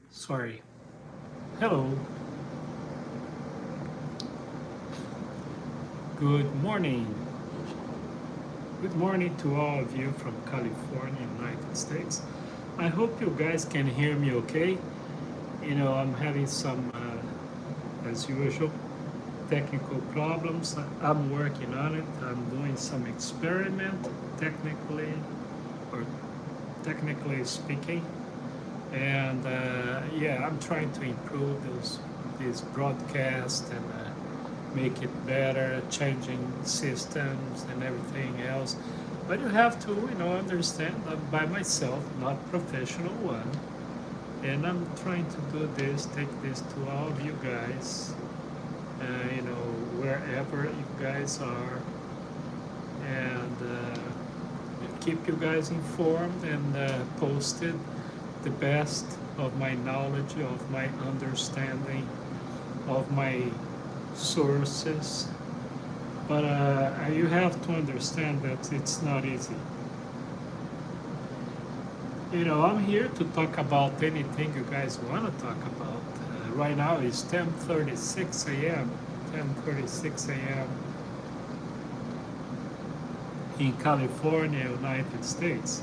Sorry. Hello. Good morning. Good morning to all of you from California, United States. I hope you guys can hear me okay. I'm having some, as usual, technical problems. I'm working on it. I'm doing some experiment, technically, or technically speaking. And yeah, I'm trying to improve these broadcasts and make it better, changing systems and everything else. But you have to, understand I'm by myself, not professional one. And I'm trying to do this, take this to all of you guys, wherever you guys are, and keep you guys informed and posted the best of my knowledge, of my understanding, of my sources. But you have to understand that it's not easy. I'm here to talk about anything you guys want to talk about. Right now it's 10:36 a.m. 10:36 a.m. in California, United States.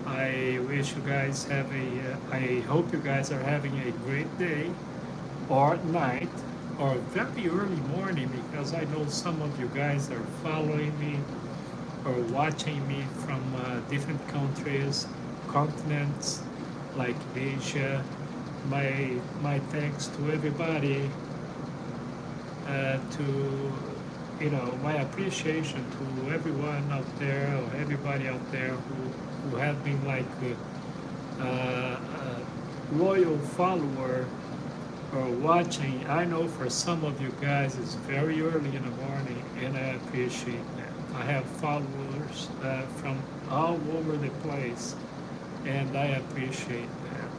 I wish you guys have I hope you guys are having a great day or night or very early morning, because I know some of you guys are following me or watching me from different countries, continents like Asia. My thanks to everybody, to my appreciation to everyone out there, or everybody out there who have been like a loyal follower or watching. I know for some of you guys it's very early in the morning, and I appreciate that. I have followers from all over the place, and I appreciate that.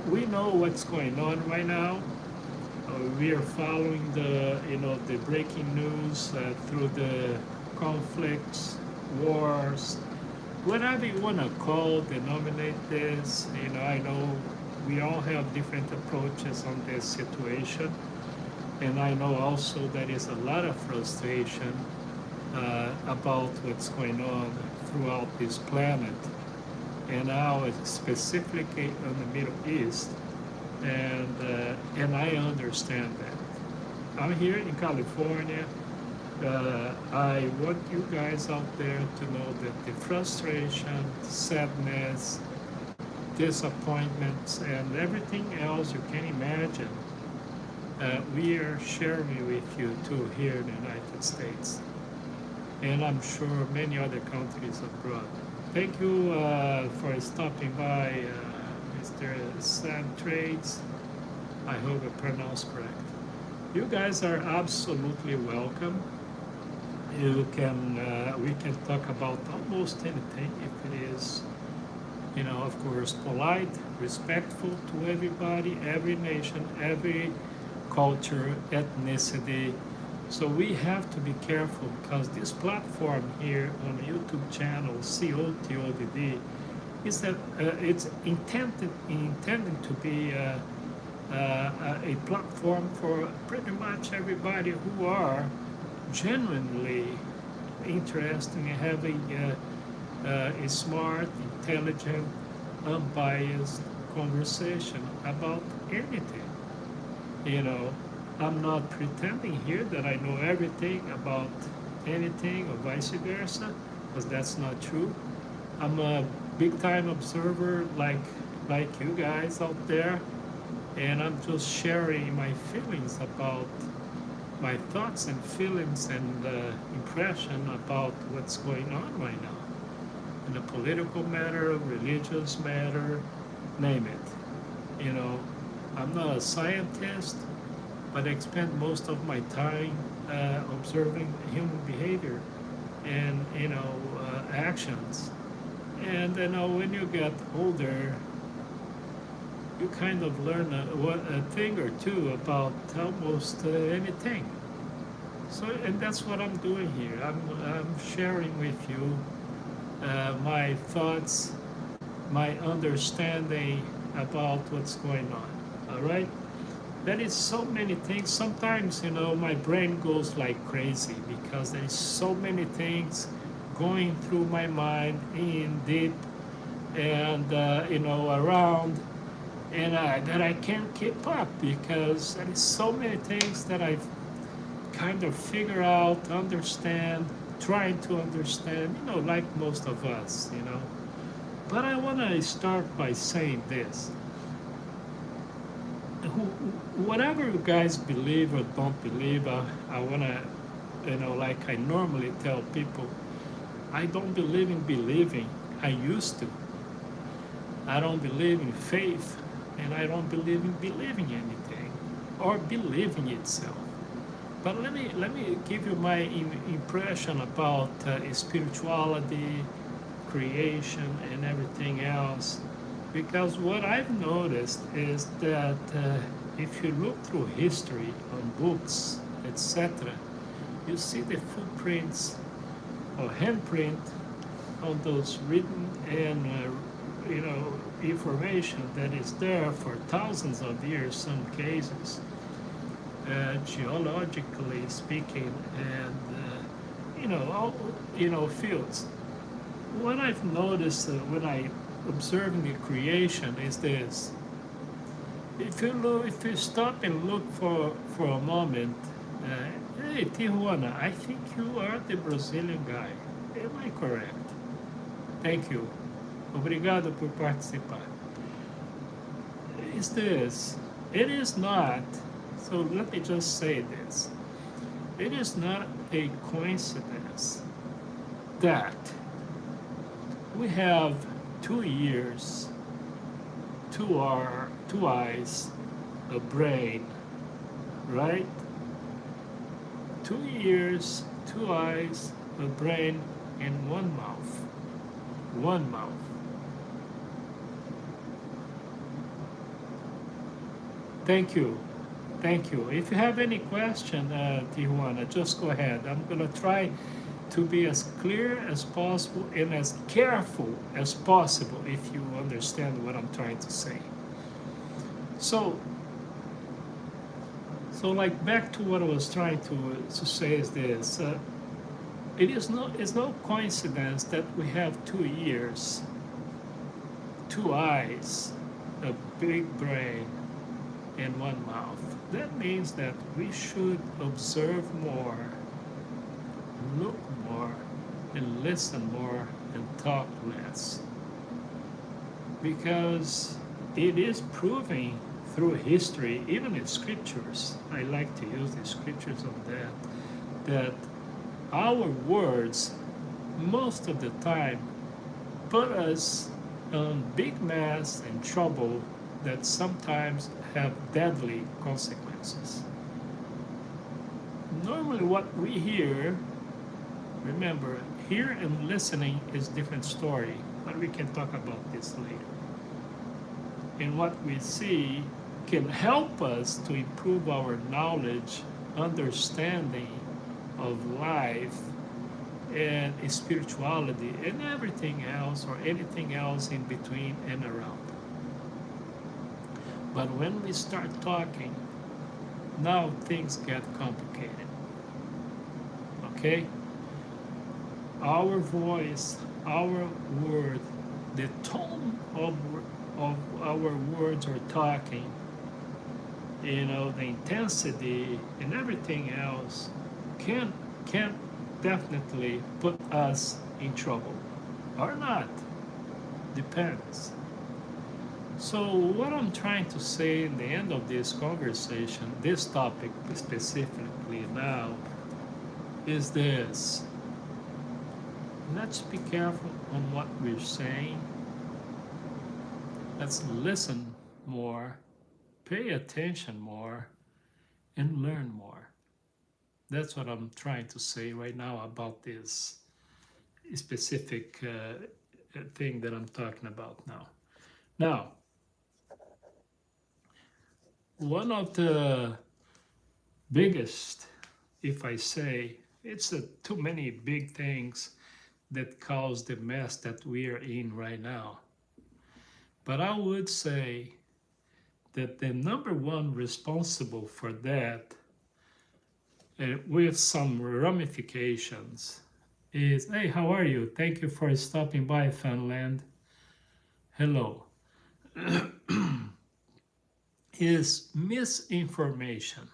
We know what's going on right now. We are following the breaking news through the conflicts, wars, whatever you want to call, denominate this. I know we all have different approaches on this situation, and I know also there is a lot of frustration about what's going on throughout this planet, and now specifically in the Middle East, and I understand that. I'm here in California. I want you guys out there to know that the frustration, sadness, disappointments, and everything else you can imagine, we are sharing with you too here in the United States, and I'm sure many other countries abroad. Thank you for stopping by, Mr. Sam Trades. I hope I pronounced correct. You guys are absolutely welcome. We can talk about almost anything if it is, of course, polite, respectful to everybody, every nation, every culture, ethnicity. So we have to be careful, because this platform here on the YouTube channel, COTodd, is that it's intended to be a platform for pretty much everybody who are genuinely interested in having a smart, intelligent, unbiased conversation about anything. I'm not pretending here that I know everything about anything or vice versa, because that's not true. I'm a big time observer like you guys out there, and I'm just sharing my feelings about my thoughts and feelings and impression about what's going on right now in a political matter, religious matter, name it. I'm not a scientist, but I spend most of my time observing human behavior and actions. And when you get older, you kind of learn a thing or two about almost anything. So, and that's what I'm doing here. I'm sharing with you my thoughts my understanding about what's going on. All right? There is so many things. Sometimes, my brain goes like crazy because there is so many things going through my mind in deep and, around, and that I can't keep up because there is so many things that I've kind of figure out, understand, trying to understand, like most of us. But I want to start by saying this. Whatever you guys believe or don't believe, I want to, like I normally tell people, I don't believe in believing. I used to. I don't believe in faith, and I don't believe in believing anything or believing itself. But let me give you my impression about spirituality, creation, and everything else. Because what I've noticed is that if you look through history on books, etc., you see the footprints or handprint on those written and information that is there for thousands of years, some cases, geologically speaking, and all fields. What I've noticed when I observe the creation is this: if you stop and look for a moment, hey Tijuana, I think you are the Brazilian guy. Am I correct? Thank you. Obrigado por participar. Is this? It is not. So let me just say this. It is not a coincidence that we have 2 ears, two eyes, a brain, right? 2 ears, 2 eyes, a brain, and one mouth. One mouth. Thank you. Thank you. If you have any question, Tijuana, just go ahead. I'm going to try to be as clear as possible and as careful as possible if you understand what I'm trying to say. So like back to what I was trying to say is this. It's no coincidence that we have 2 ears, 2 eyes, a big brain, and one mouth. That means that we should observe more, look more, and listen more, and talk less. Because it is proving through history, even in scriptures, I like to use the scriptures on that our words, most of the time, put us on big mess and trouble that sometimes have deadly consequences. Normally what we hear, remember, hear and listening is different story, but we can talk about this later. And what we see can help us to improve our knowledge, understanding of life, and spirituality, and everything else, or anything else in between and around. But when we start talking, now things get complicated. Okay? Our voice, our word, the tone of our words or talking, the intensity and everything else can definitely put us in trouble or not. Depends. So what I'm trying to say in the end of this conversation, this topic specifically now, is this. Let's be careful on what we're saying. Let's listen more, pay attention more, and learn more. That's what I'm trying to say right now about this specific thing that I'm talking about now. Now, one of the biggest, if I say, it's too many big things that cause the mess that we are in right now. But I would say that the number one responsible for that, with some ramifications, is, hey, how are you? Thank you for stopping by, Funland. Hello. Is misinformation.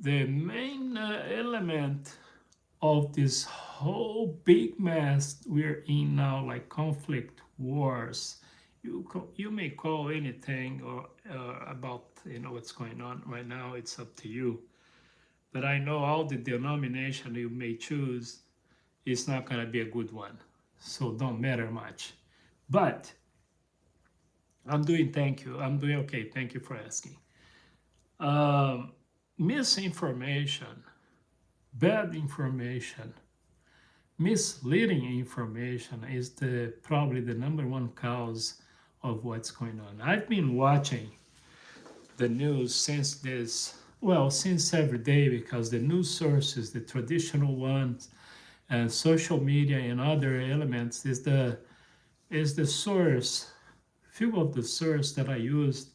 The main element of this whole big mess we're in now, like conflict, wars, you may call anything or about what's going on right now. It's up to you. But I know all the denomination you may choose is not going to be a good one, so don't matter much. But thank you. I'm doing okay. Thank you for asking. Um, Misinformation, bad information, misleading information is probably the number one cause of what's going on. I've been watching the news since every day, because the news sources, the traditional ones, and social media and other elements is the source, few of the source that I used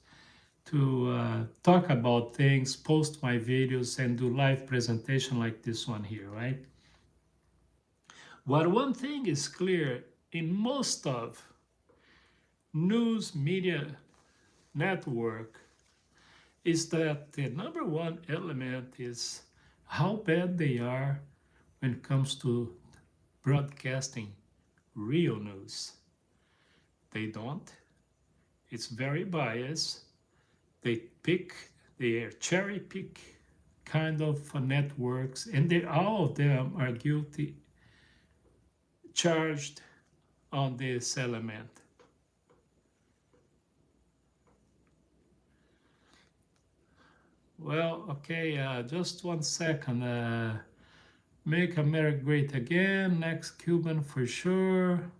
to talk about things, post my videos, and do live presentation like this one here, right? But one thing is clear, in most of news media network, is that the number one element is how bad they are when it comes to broadcasting real news. They don't. It's very biased. They cherry pick kind of networks, and all of them are guilty, charged on this element. Well, okay, just 1 second. Make America great again. Next Cuban for sure.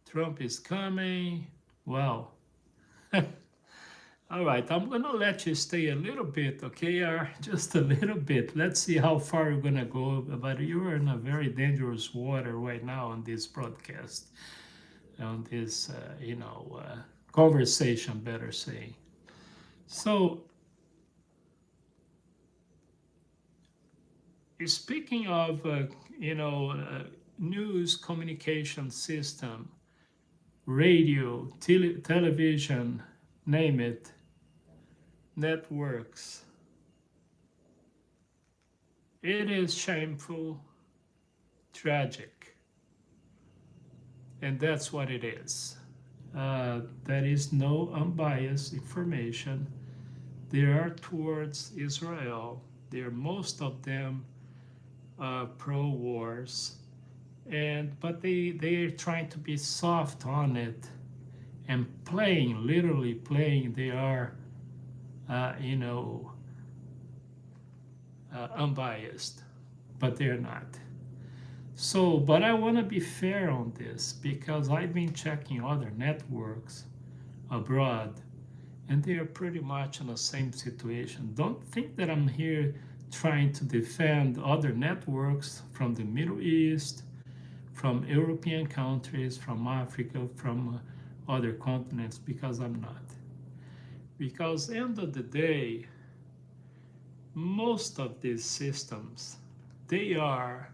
Trump is coming. Wow. All right, I'm gonna let you stay a little bit, okay? Just a little bit. Let's see how far you're gonna go. But you're in a very dangerous water right now on this broadcast, on this, conversation, better say. So, speaking of, news communication system, radio, television, name it, networks, it is shameful, tragic, and that's what it is. There is no unbiased information. They are towards Israel. Most of them pro-wars, but they're trying to be soft on it and literally playing. They are, unbiased, but they're not. So, but I want to be fair on this, because I've been checking other networks abroad, and they are pretty much in the same situation. Don't think that I'm here trying to defend other networks from the Middle East, from European countries, from Africa, from other continents, because I'm not. Because end of the day, most of these systems, they are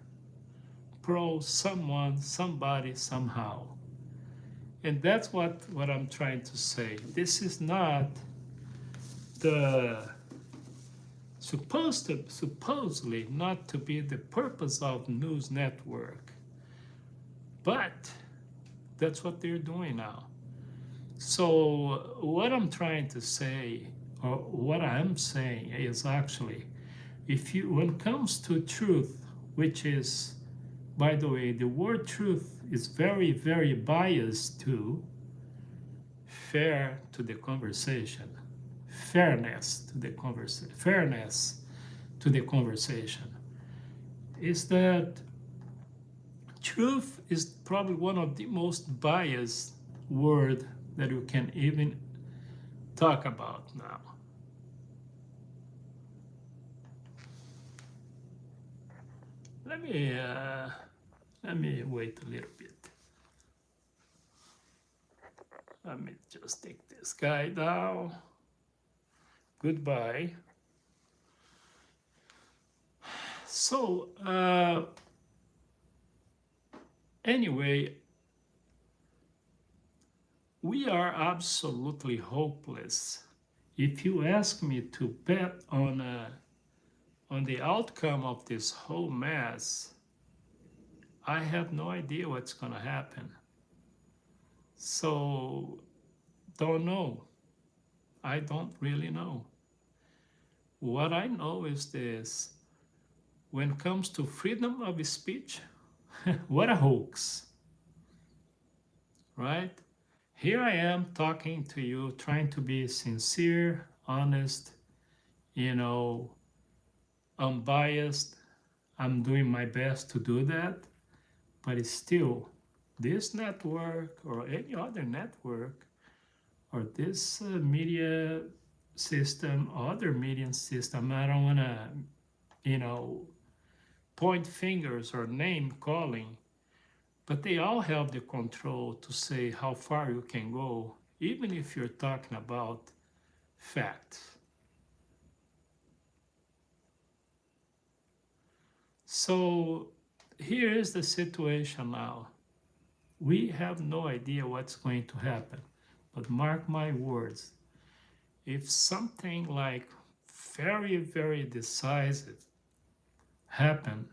pro someone, somebody, somehow. And that's what I'm trying to say. This is not supposedly not to be the purpose of news network, but that's what they're doing now. So what I'm trying to say, or what I'm saying, is actually, when it comes to truth, which is, by the way, the word truth is very, very biased to fair to the conversation, fairness to the conversation, is that truth is probably one of the most biased word that you can even talk about now. Let me wait a little bit. Let me just take this guy down. Goodbye. So, anyway, we are absolutely hopeless. If you ask me to bet on the outcome of this whole mess, I have no idea what's going to happen. So, don't know. I don't really know. What I know is this: when it comes to freedom of speech, what a hoax, right? Here I am talking to you, trying to be sincere, honest, you know, unbiased. I'm doing my best to do that, but it's still this network or any other network or this media system, other media system. I don't want to, you know, point fingers or name calling, but they all have the control to say how far you can go, even if you're talking about facts. So here is the situation now. We have no idea what's going to happen, but mark my words, if something like very, very decisive happen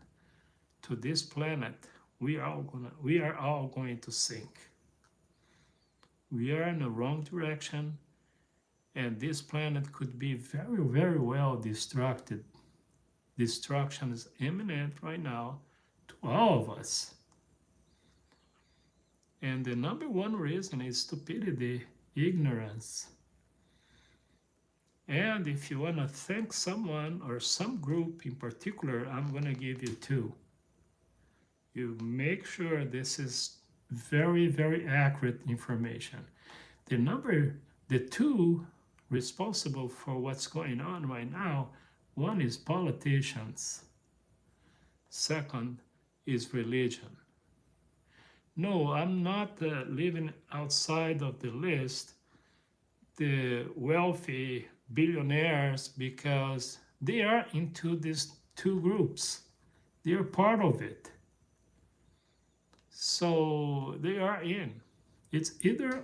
to this planet, we are all going to sink. We are in the wrong direction, and this planet could be very, very well destructed. Destruction is imminent right now to all of us. And the number one reason is stupidity, ignorance. And if you want to thank someone or some group in particular, I'm going to give you two. You make sure this is very, very accurate information. The two responsible for what's going on right now, one is politicians. Second is religion. No, I'm not leaving outside of the list the wealthy billionaires because they are into these two groups. They are part of it. So they are in. It's either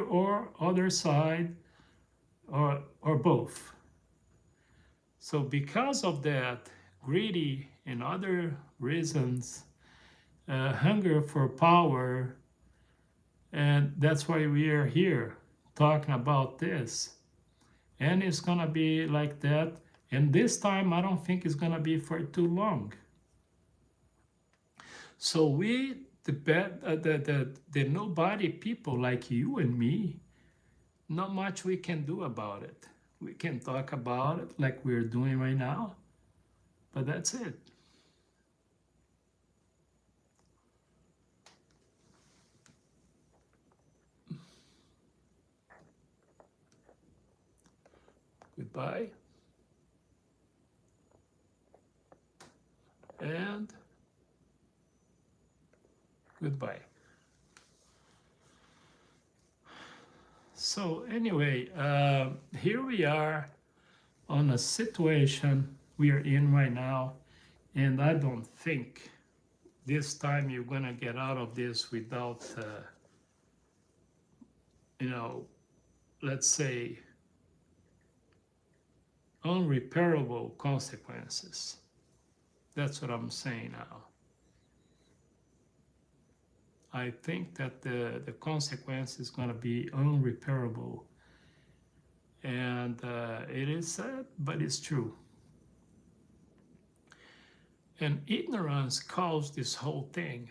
or, other side, or both. So because of that, greedy and other reasons, hunger for power, and that's why we are here talking about this. And it's gonna be like that. And this time, I don't think it's gonna be for too long. So we, the nobody people like you and me, not much we can do about it. We can talk about it like we're doing right now, but that's it. Goodbye. And goodbye. So anyway, here we are on a situation we are in right now, and I don't think this time you're gonna get out of this without, let's say, unrepairable consequences. That's what I'm saying now. I think that the consequence is going to be unrepairable. And it is sad, but it's true. And ignorance caused this whole thing.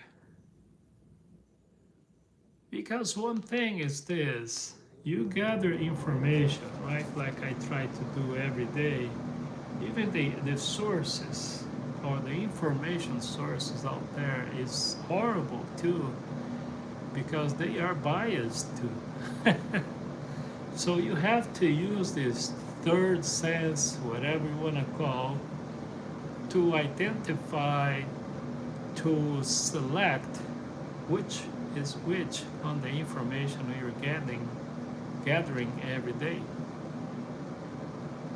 Because one thing is this: you gather information, right? Like I try to do every day. Even the sources or the information sources out there is horrible too, because they are biased too. So you have to use this third sense, whatever you want to call, to identify, to select which is which on the information you're gathering every day.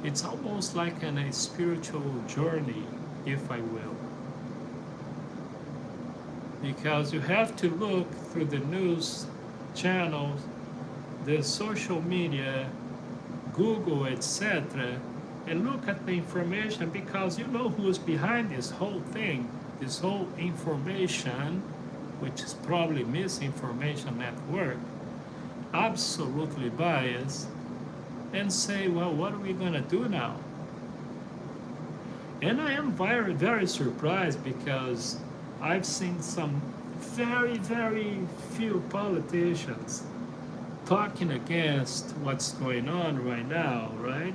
It's almost like a spiritual journey, if I will, because you have to look through the news channels, the social media, Google, etc., and look at the information, because you know who's behind this whole thing, this whole information, which is probably misinformation network, absolutely biased, and say, well, what are we going to do now? And I am very, very surprised, because I've seen some very, very few politicians talking against what's going on right now, right?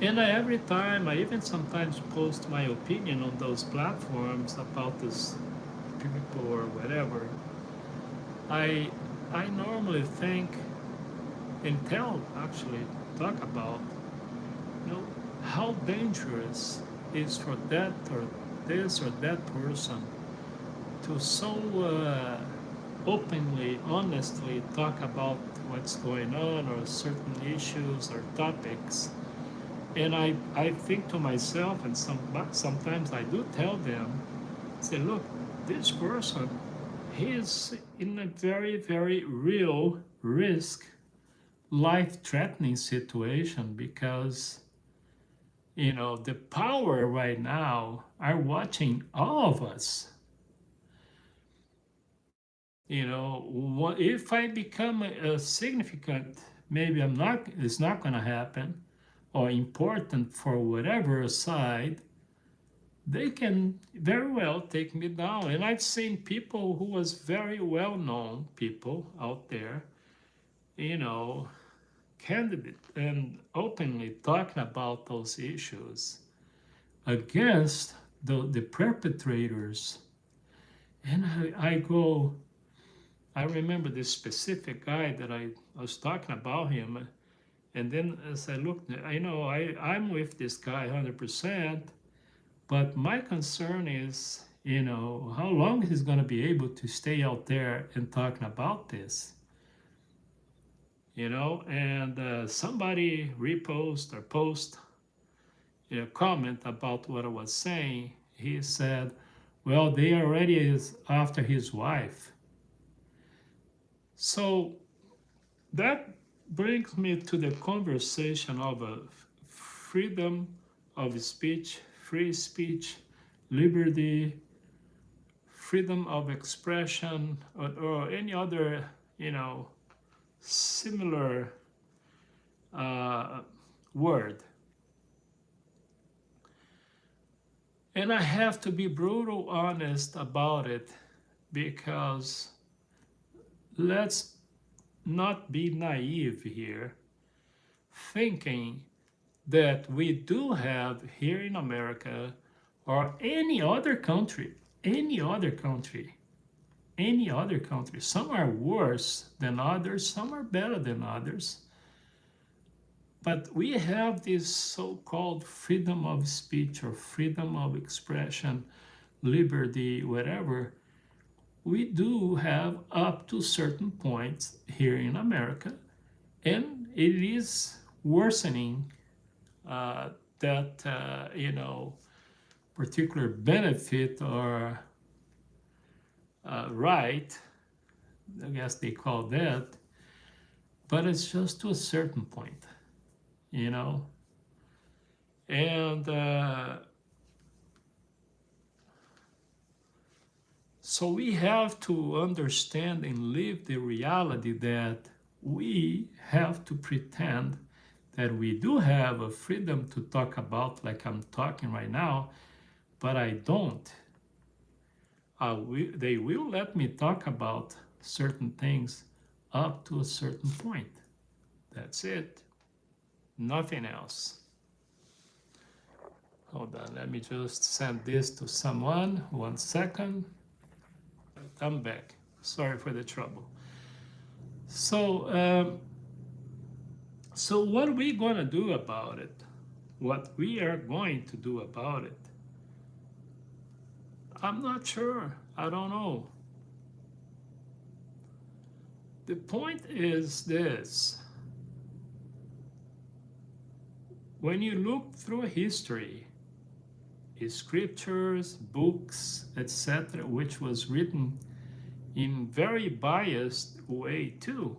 And every time, I even sometimes post my opinion on those platforms about this people or whatever. I I normally think and actually talk about, how dangerous is for that or this or that person to so openly, honestly talk about what's going on or certain issues or topics. And I think to myself, and sometimes I do tell them, say, look, this person, he is in a very, very real risk, life-threatening situation, because the power right now are watching all of us. If I become a significant, maybe it's not going to happen, or important for whatever side, they can very well take me down. And I've seen people who was very well-known people out there, you know, candidate and openly talking about those issues against the perpetrators. And I remember this specific guy that I was talking about him. And then as I looked, I'm with this guy 100%, but my concern is, how long he's going to be able to stay out there and talking about this, and somebody repost or post a comment about what I was saying. He said, well, they already is after his wife. So that brings me to the conversation of freedom of speech, free speech, liberty, freedom of expression, or any other, similar uh, word. And I have to be brutal honest about it, because let's not be naive here, thinking that we do have here in America or any other country, any other country, any other country. Some are worse than others, some are better than others. But we have this so-called freedom of speech or freedom of expression, liberty, whatever. We do have up to certain points here in America, and it is worsening that particular benefit or right, I guess they call that, but it's just to a certain point, and so we have to understand and live the reality that we have to pretend that we do have a freedom to talk about, like I'm talking right now, but I don't. They will let me talk about certain things up to a certain point. That's it. Nothing else. Hold on, let me just send this to someone. 1 second. I'm back. Sorry for the trouble. So what are we going to do about it? What we are going to do about it? I'm not sure. I don't know. The point is this. When you look through history, scriptures, books, etc., which was written in very biased way too.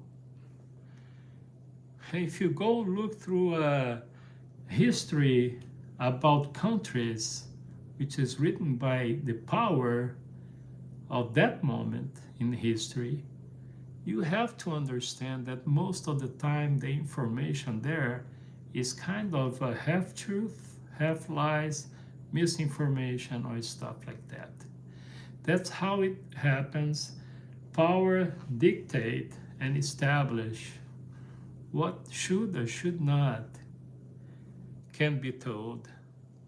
If you go look through history about countries, which is written by the power of that moment in history, you have to understand that most of the time the information there is kind of a half truth, half lies, misinformation, or stuff like that. That's how it happens. Power dictate and establish what should or should not can be told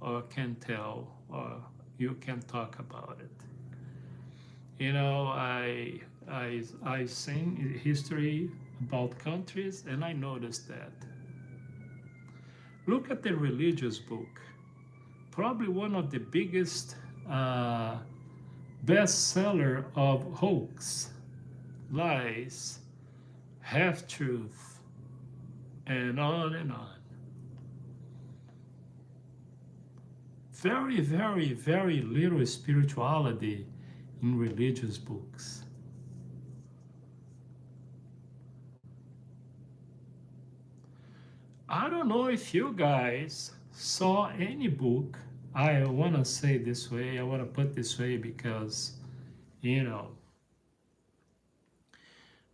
or can tell or you can talk about it. You know, I sing history about countries and I noticed that. Look at the religious book. Probably one of the biggest bestseller of hoax, lies, half-truth, and on and on. Very, very, very little spirituality in religious books. I don't know if you guys saw any book. I want to say this way, I want to put this way because, you know,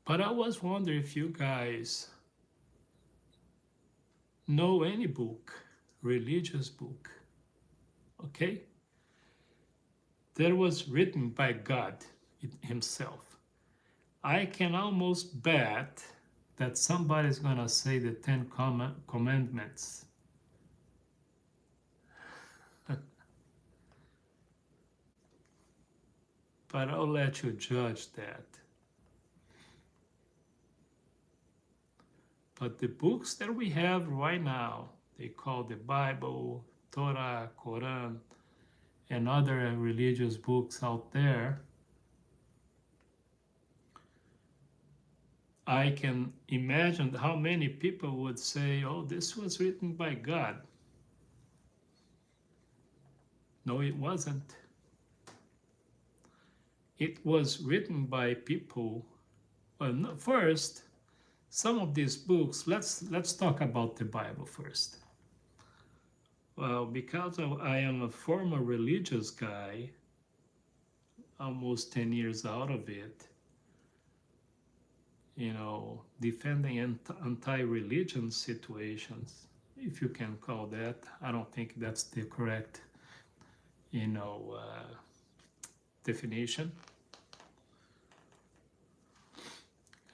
but I was wondering if you guys know any book, religious book, okay, that was written by God himself. I can almost bet that somebody's going to say the Ten Commandments. But I'll let you judge that. But the books that we have right now, they call the Bible, Torah, Quran, and other religious books out there, I can imagine how many people would say, oh, this was written by God. No, it wasn't. It was written by people. Well, no, first, some of these books, let's talk about the Bible first. Well, because I am a former religious guy, almost 10 years out of it, you know, defending anti-religion situations, if you can call that. I don't think that's the correct, you know, definition.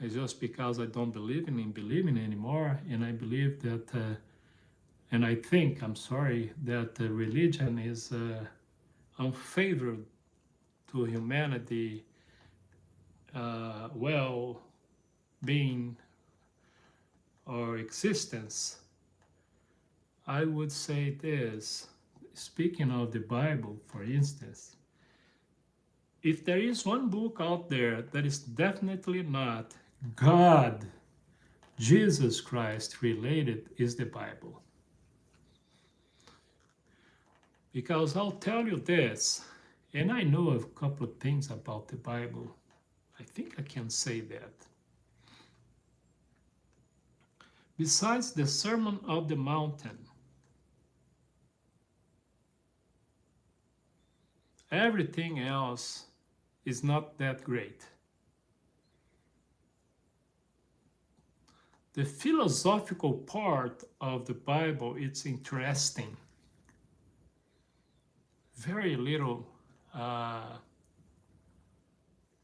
It's just because I don't believe in believing anymore, and I believe that, and I think, I'm sorry, that religion is unfavorable to humanity, well-being or existence. I would say this, speaking of the Bible, for instance, if there is one book out there that is definitely not God, Jesus Christ related, is the Bible. Because I'll tell you this, and I know a couple of things about the Bible. I think I can say that. Besides the Sermon of the Mountain, everything else is not that great. The philosophical part of the Bible, it's interesting. Very little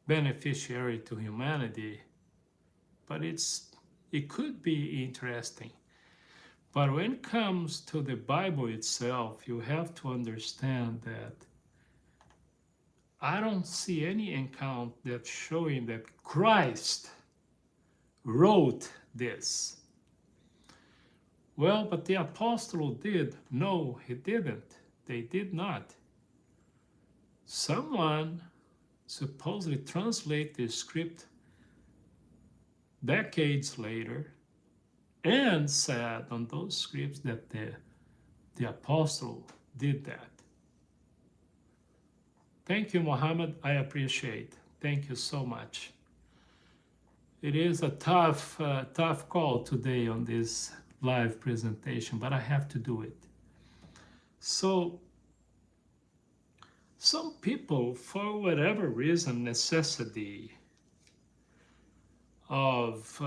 beneficiary to humanity, but it could be interesting. But when it comes to the Bible itself, you have to understand that I don't see any account that's showing that Christ wrote this. Well, but the apostle did. No, he didn't. They did not. someone supposedly translate the script decades later and said on those scripts that the apostle did that. Thank you, Muhammad. I appreciate. Thank you so much. It is a tough call today on this live presentation, but I have to do it. So, some people, for whatever reason, necessity of,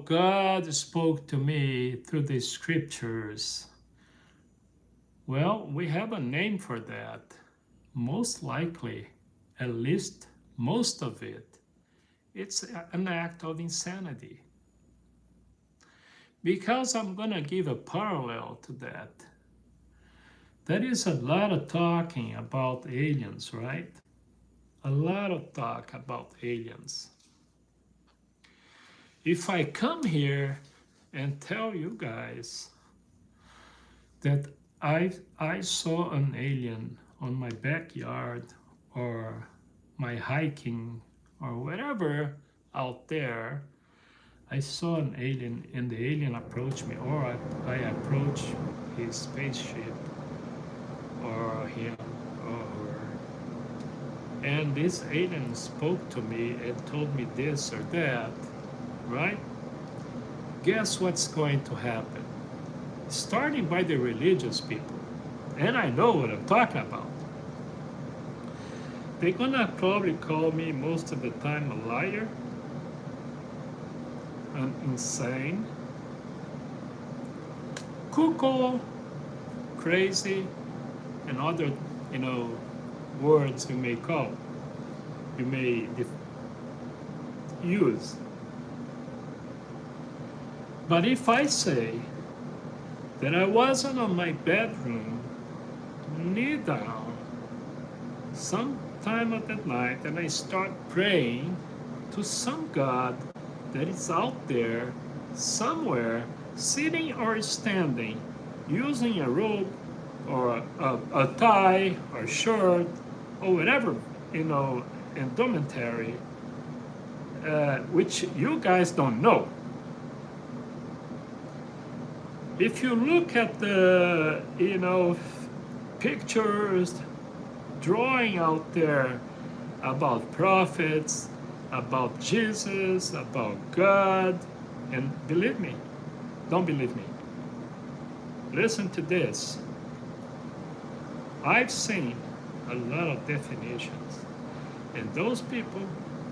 God spoke to me through the scriptures. Well, we have a name for that. Most likely, at least most of it, it's an act of insanity. Because I'm going to give a parallel to that. There is a lot of talking about aliens, right? A lot of talk about aliens. If I come here and tell you guys that I saw an alien on my backyard or my hiking or whatever out there, I saw an alien and the alien approached me, or I approached his spaceship or him or her, and this alien spoke to me and told me this or that, right? Guess what's going to happen? Starting by the religious people, and I know what I'm talking about. They're gonna probably call me most of the time a liar, an insane, cuckoo, crazy, and other, words you may use. But if I say that I wasn't on my bedroom, knee down, sometime of the night, and I start praying to some God that is out there somewhere, sitting or standing, using a robe or a tie or shirt or whatever, indumentary, which you guys don't know. If you look at the, pictures, drawing out there about prophets, about Jesus, about God, and believe me, don't believe me, listen to this. I've seen a lot of definitions, and those people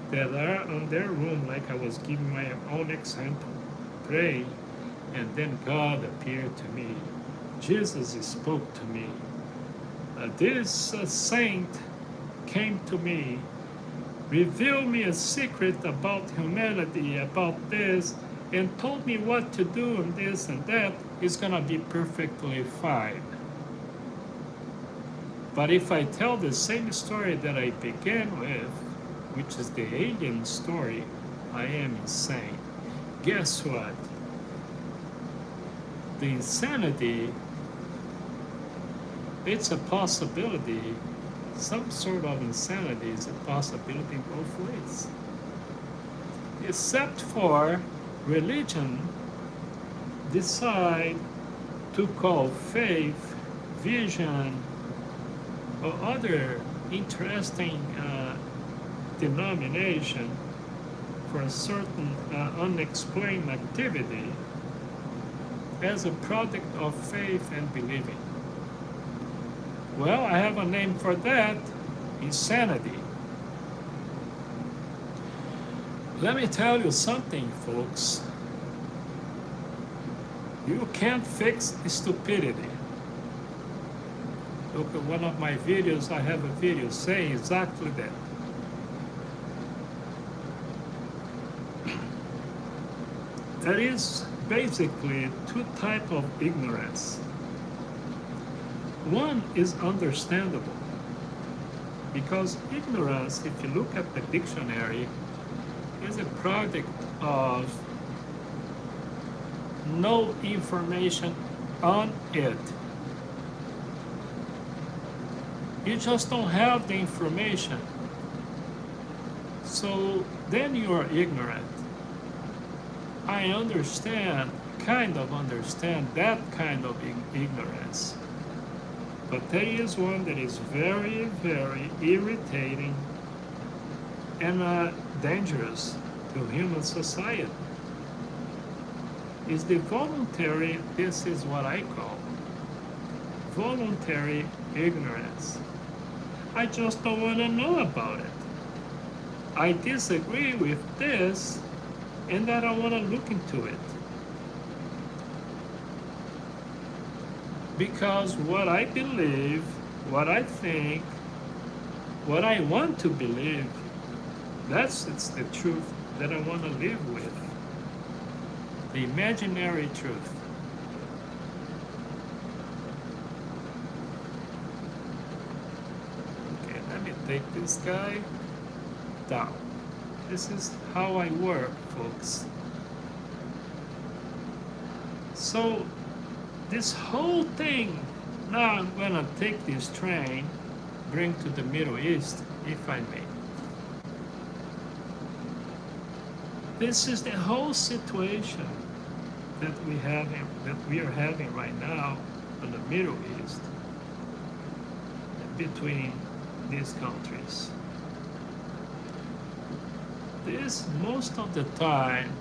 that are in their room, like I was giving my own example, pray, and then God appeared to me. Jesus spoke to me. This saint came to me, revealed me a secret about humanity, about this, and told me what to do and this and that. Is gonna be perfectly fine. But if I tell the same story that I began with, which is the alien story, I am insane. Guess what? The insanity, it's a possibility. Some sort of insanity is a possibility in both ways. Except for religion decide to call faith, vision, or other interesting denomination for a certain unexplained activity as a product of faith and believing. Well, I have a name for that: insanity. Let me tell you something, folks. You can't fix stupidity. Look at one of my videos. I have a video saying exactly that. There is basically two types of ignorance. One is understandable, because ignorance, if you look at the dictionary, is a product of no information on it. You just don't have the information. So then you are ignorant. I understand, kind of understand that kind of ignorance. But there is one that is very, very irritating and dangerous to human society. Is the voluntary, this is what I call voluntary ignorance. I just don't want to know about it. I disagree with this, and I don't want to look into it. Because what I believe, what I think, what I want to believe, it's the truth that I want to live with. The imaginary truth. Okay, let me take this guy down. This is how I work, folks. So this whole thing, now I'm gonna take this train, bring to the Middle East, if I may. This is the whole situation that we are having right now in the Middle East between these countries. This, most of the time,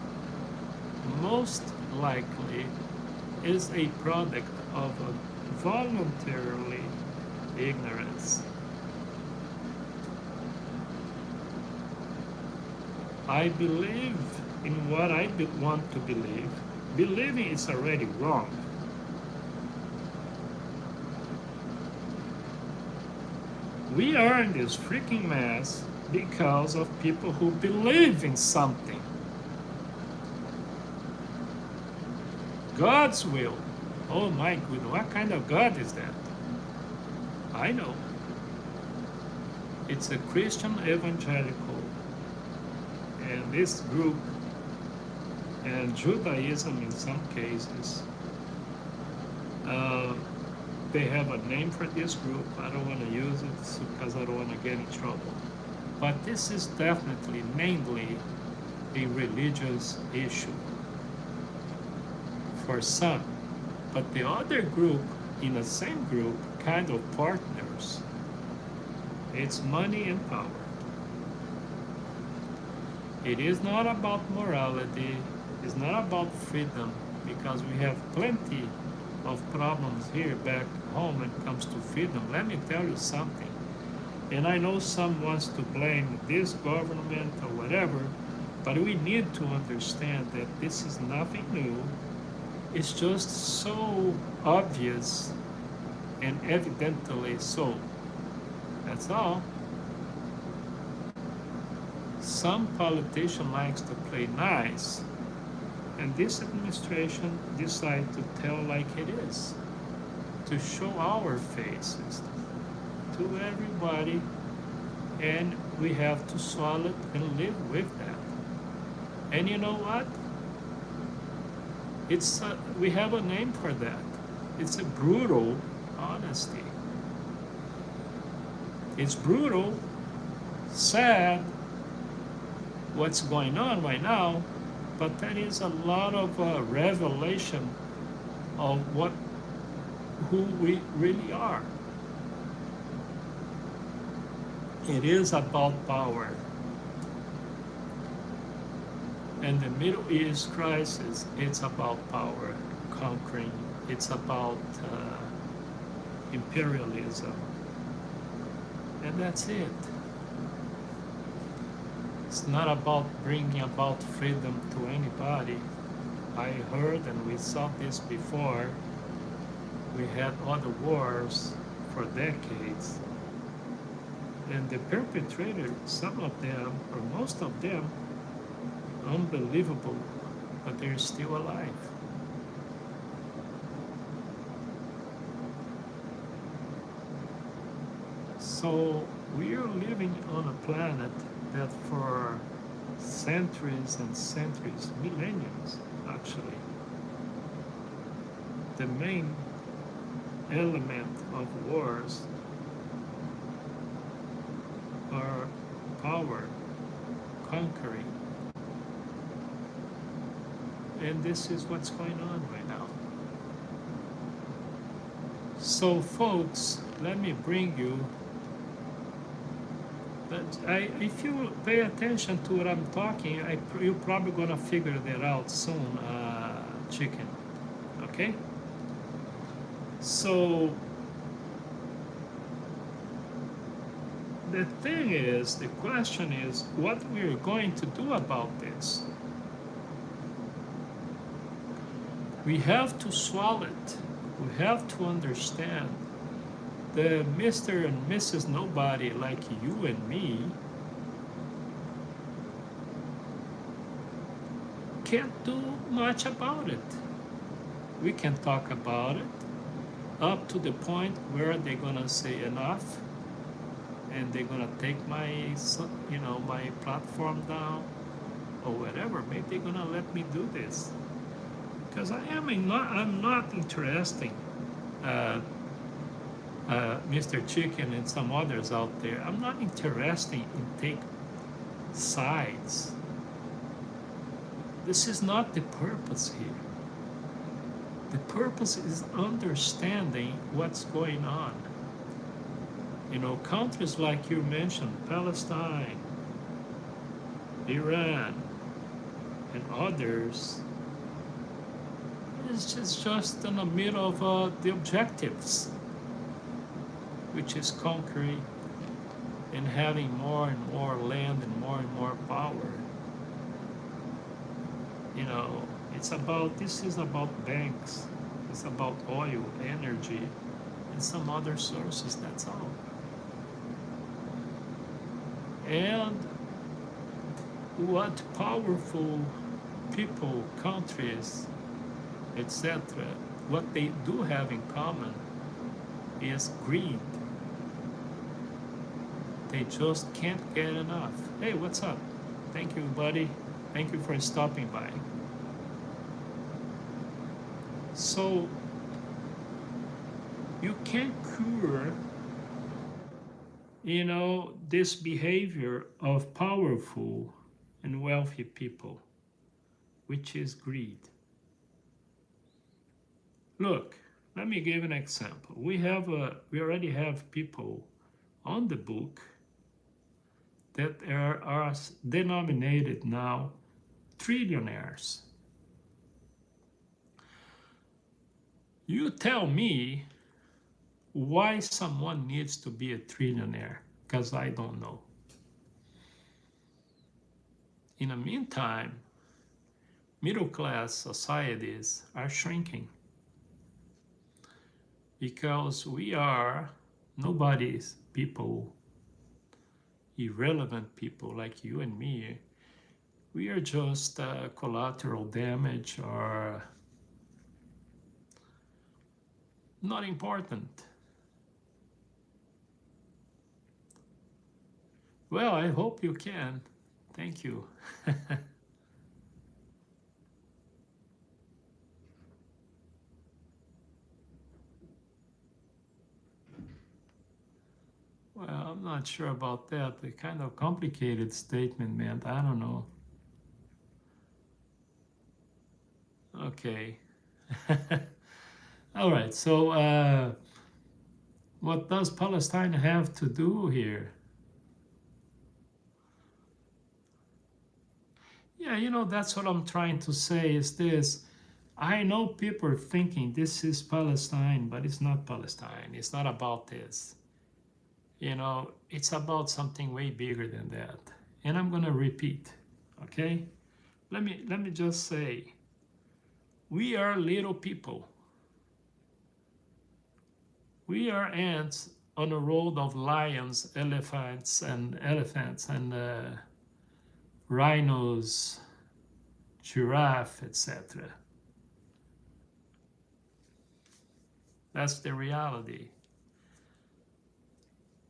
most likely, is a product of a voluntarily ignorance. I believe in what I want to believe. Believing is already wrong. We are in this freaking mess because of people who believe in something. God's will. Oh my goodness, what kind of God is that? I know. It's a Christian evangelical, and this group, and Judaism in some cases, they have a name for this group. I don't want to use it because I don't want to get in trouble. But this is definitely mainly a religious issue for some. But the other group, in the same group, kind of partners. It's money and power. It is not about morality. It's not about freedom, because we have plenty of problems here back home when it comes to freedom. Let me tell you something. And I know some wants to blame this government or whatever, but we need to understand that this is nothing new. It's just so obvious and evidently so. That's all. Some politician likes to play nice, and this administration decided to tell like it is, to show our faces to everybody, and we have to swallow it and live with that. And you know what? We have a name for that. It's a brutal honesty. It's brutal, sad, what's going on right now, but there is a lot of revelation of who we really are. It is about power. And the Middle East crisis, it's about power, conquering. It's about imperialism. And that's it. It's not about bringing about freedom to anybody. I heard and we saw this before. We had other wars for decades. And the perpetrators, some of them, or most of them, unbelievable, but they're still alive. So we are living on a planet that for centuries and centuries, millenniums actually, the main element of wars or power, conquering. And this is what's going on right now. So folks, let me bring you that if you pay attention to what I'm talking, you're probably gonna figure that out soon, chicken. Okay? So the thing is, the question is, what we're going to do about this? We have to swallow it. We have to understand that Mr. and Mrs. Nobody like you and me can't do much about it. We can talk about it up to the point where they're gonna say enough and they're gonna take my my platform down or whatever. Maybe they're gonna let me do this. Because I'm not interested, Mr. Chicken and some others out there. I'm not interested in take sides. This is not the purpose here. The purpose is understanding what's going on. Countries like you mentioned, Palestine, Iran, and others, it's just in the middle of the objectives, which is conquering and having more and more land and more power. This is about banks, it's about oil, energy, and some other sources, that's all. And what powerful people, countries, etc., what they do have in common is greed. They just can't get enough. Hey, what's up? Thank you, buddy. Thank you for stopping by. So, you can't cure, this behavior of powerful and wealthy people, which is greed. Look, let me give an example. We already have people on the book that are denominated now trillionaires. You tell me why someone needs to be a trillionaire, because I don't know. In the meantime, middle class societies are shrinking because we are nobody's people, irrelevant people like you and me. We are just collateral damage or not important. Well, I hope you can. Thank you. Well, I'm not sure about that. A kind of complicated statement, man. I don't know. Okay. All right. So, what does Palestine have to do here? Yeah, that's what I'm trying to say is this. I know people are thinking this is Palestine, but it's not Palestine. It's not about this. It's about something way bigger than that. And I'm going to repeat, okay? Let me just say, we are little people. We are ants on a road of lions, elephants, and rhinos, giraffe, etc. That's the reality.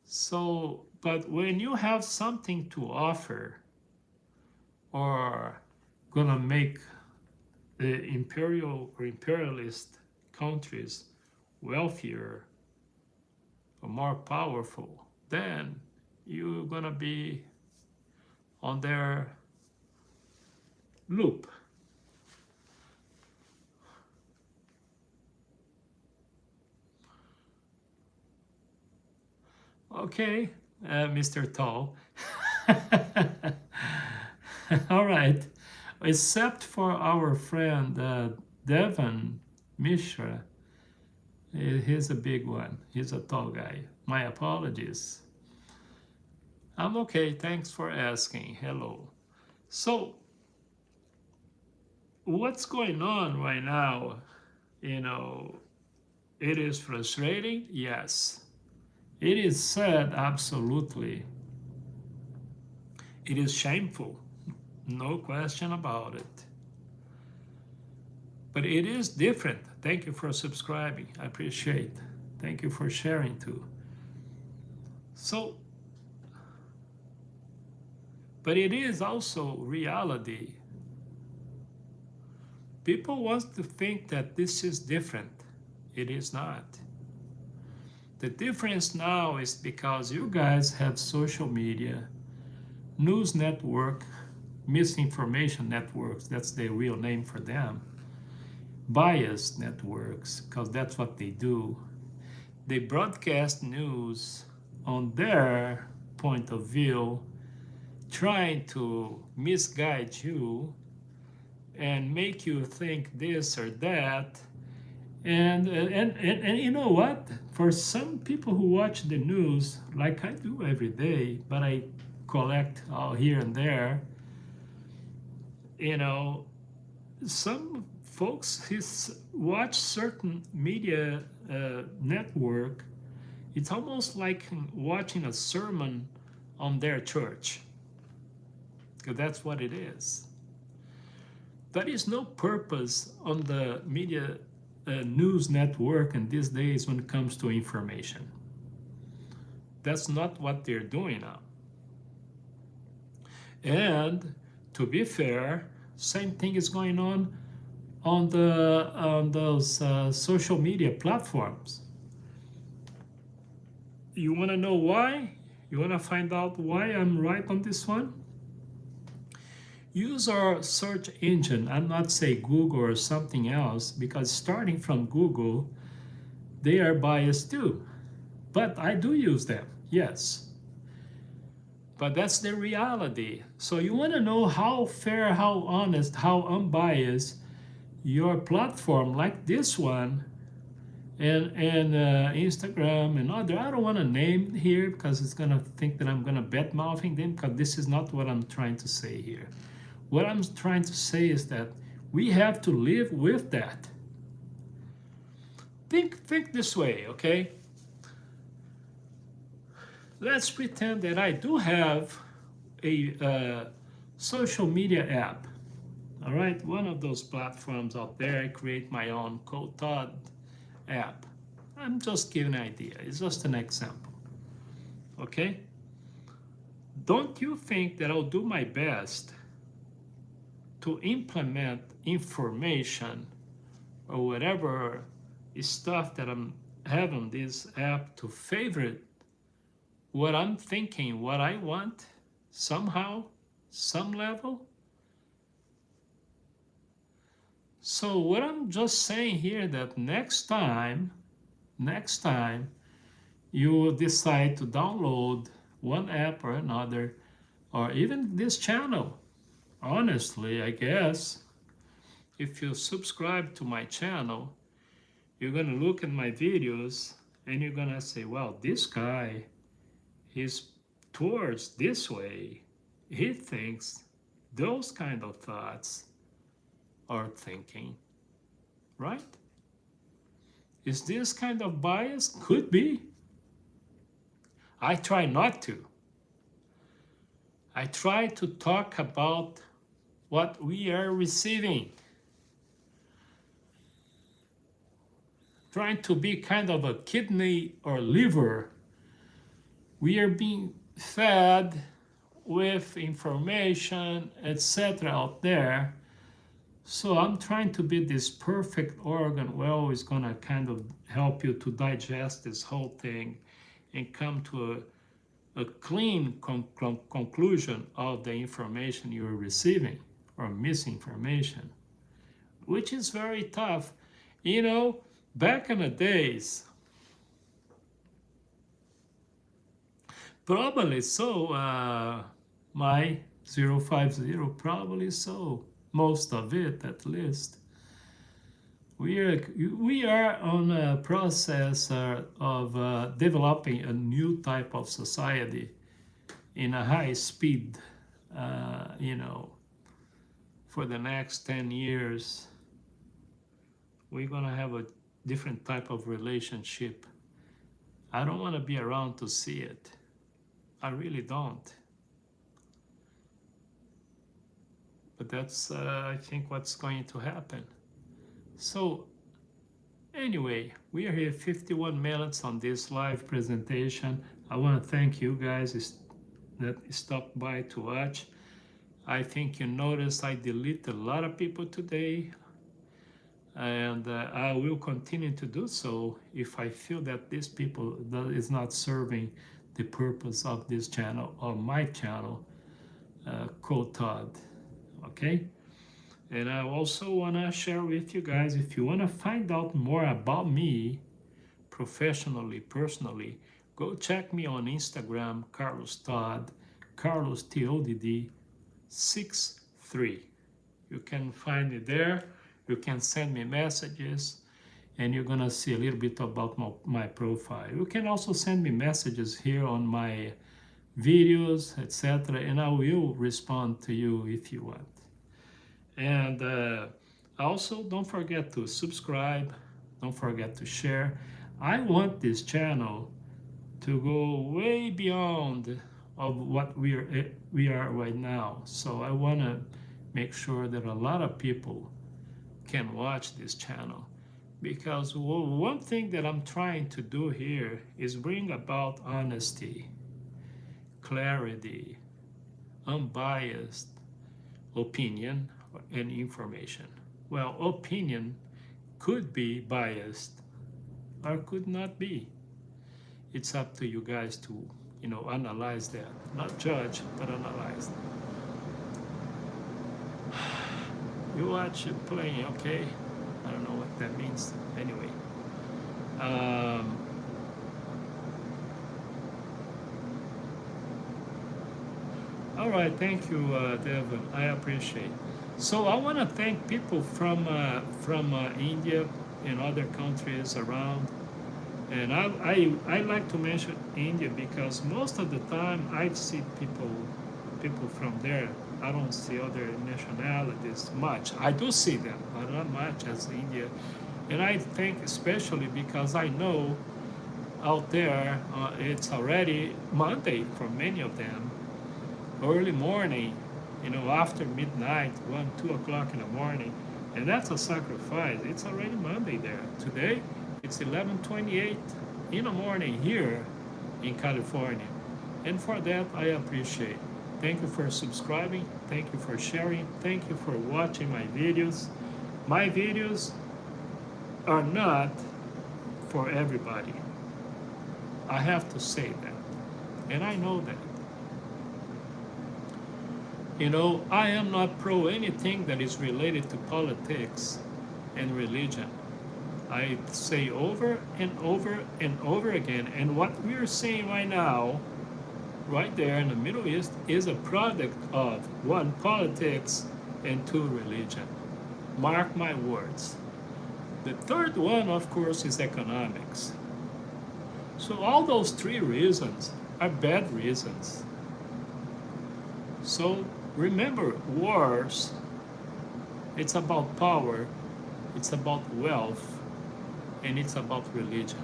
So, but when you have something to offer or gonna make the imperial or imperialist countries wealthier or more powerful, then you're gonna be on their loop. Okay, Mr. Tall. All right. Except for our friend Devon Mishra, he's a big one. He's a tall guy. My apologies. I'm okay. Thanks for asking. Hello. So, what's going on right now? You know, it is frustrating. Yes. It is sad. Absolutely. It is shameful. No question about it. But it is different. Thank you for subscribing. I appreciate. Thank you for sharing too. So, but it is also reality. People want to think that this is different. It is not. The difference now is because you guys have social media, news network, misinformation networks, that's the real name for them, bias networks, because that's what they do. They broadcast news on their point of view, trying to misguide you and make you think this or that. And you know what? For some people who watch the news, like I do every day, but I collect all here and there, you know, some folks watch certain media network. It's almost like watching a sermon on their church, because that's what it is. There is no purpose on the media news network in these days when it comes to information. That's not what they're doing now. And to be fair, same thing is going on those social media platforms. You want to know why? You want to find out why I'm right on this one? Use our search engine. I'm not saying Google or something else, because starting from Google, they are biased too. But I do use them, yes. But that's the reality. So you want to know how fair, how honest, how unbiased your platform like this one and Instagram and other, I don't want to name here because it's going to think that I'm going to bad mouthing them, because this is not what I'm trying to say here. What I'm trying to say is that we have to live with that. Think this way, okay? Let's pretend that I do have a social media app. All right, one of those platforms out there. I create my own COTodd app. I'm just giving an idea. It's just an example. Okay? Don't you think that I'll do my best to implement information or whatever stuff that I'm having this app to favorite what I'm thinking, what I want, somehow, some level? So what I'm just saying here, that next time you decide to download one app or another, or even this channel, honestly, I guess, if you subscribe to my channel, you're gonna look at my videos and you're gonna say, well, this guy is towards this way. He thinks those kind of thoughts are thinking, right? Is this kind of bias? Could be. I try not to. I try to talk about what we are receiving. Trying to be kind of a kidney or liver. We are being fed with information, etc. out there. So I'm trying to be this perfect organ, well, is gonna kind of help you to digest this whole thing and come to a clean conclusion of the information you're receiving or misinformation, which is very tough. You know, back in the days, probably so, my 050, probably so, most of it at least. We are on a process of developing a new type of society in a high speed, you know, for the next 10 years. We're going to have a different type of relationship. I don't want to be around to see it. I really don't. But that's, I think, what's going to happen. So, anyway, we are here 51 minutes on this live presentation. I want to thank you guys that stopped by to watch. I think you noticed I deleted a lot of people today, and I will continue to do so if I feel that these people that is not serving the purpose of this channel or my channel, COTodd. Okay? And I also want to share with you guys, if you want to find out more about me professionally, personally, go check me on Instagram, Carlos Todd, Carlos Todd 63. You can find me there. You can send me messages, and you're gonna see a little bit about my profile. You can also send me messages here on my videos, etc., and I will respond to you if you want. And also, don't forget to subscribe. Don't forget to share. I want this channel to go way beyond of what we are right now. So I want to make sure that a lot of people can watch this channel, because one thing that I'm trying to do here is bring about honesty, clarity, unbiased opinion and information. Well, opinion could be biased or could not be. It's up to you guys to, analyze that. Not judge, but analyze. You watch it playing, okay? I don't know what that means. Anyway. All right, thank you, Devin. I appreciate. So I want to thank people from India and other countries around. And I like to mention India because most of the time I see people from there. I don't see other nationalities much. I do see them, but not much as India. And I think especially because I know out there it's already Monday for many of them, early morning, after midnight, 1, 2 o'clock in the morning. And that's a sacrifice. It's already Monday there. Today, it's 11:28 in the morning here in California. And for that, I appreciate. Thank you for subscribing. Thank you for sharing. Thank you for watching my videos. My videos are not for everybody. I have to say that. And I know that. I am not pro anything that is related to politics and religion. I say over and over and over again. And what we're seeing right now, right there in the Middle East, is a product of 1, politics, and 2, religion. Mark my words. The third one, of course, is economics. So all those 3 reasons are bad reasons. So remember, wars, it's about power, it's about wealth, and it's about religion.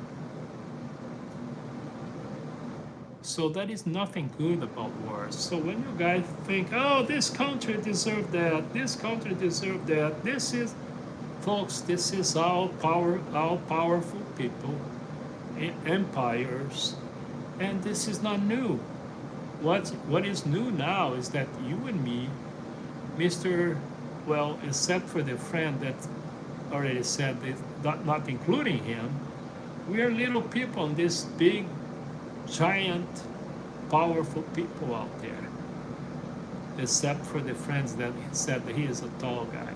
So that is nothing good about wars. So when you guys think, oh, this country deserved that, this country deserved that, this is, folks, this is all powerful people, empires, and this is not new. What is new now is that you and me, except for the friend that already said that, not including him, we are little people in this big, giant powerful people out there, except for the friends that said that he is a tall guy.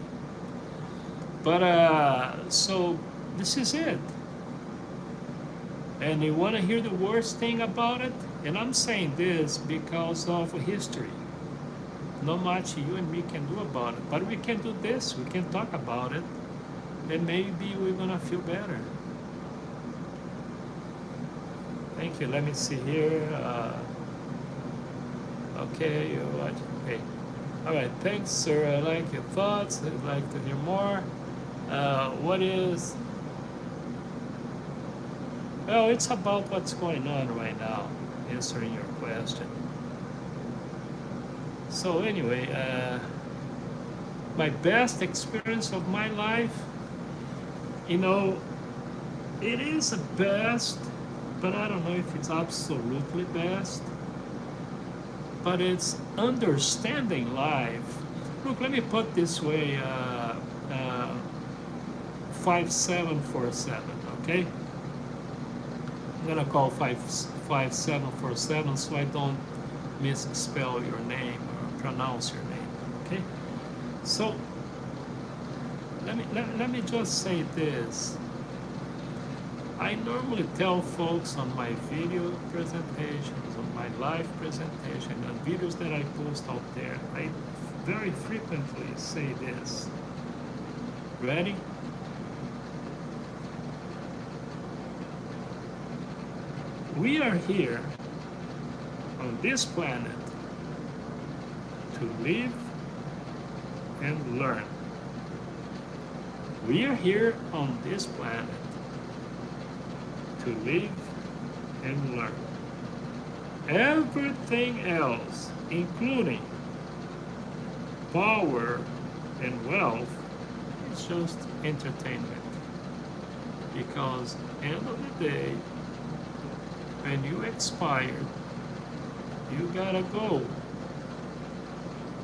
But so this is it. And you want to hear the worst thing about it? And I'm saying this because of history. Not much you and me can do about it, but we can do this. We can talk about it, and maybe we're gonna feel better. Thank you. Let me see here. Okay, you watch. Okay. All right. Thanks, sir. I like your thoughts. I'd like to hear more. What is? Well, it's about what's going on right now. Answering your question. So anyway, my best experience of my life, you know, it is the best, but I don't know if it's absolutely best. But it's understanding life. Look, let me put this way, 5747, okay? I'm gonna call 5747 so I don't misspell your name or pronounce your name, okay? So let me just say this. I normally tell folks on my video presentations, on my live presentation, and videos that I post out there, I very frequently say this. Ready? We are here on this planet to live and learn. We are here on this planet to live and learn. Everything else, including power and wealth, is just entertainment. Because end of the day, when you expire, you gotta go.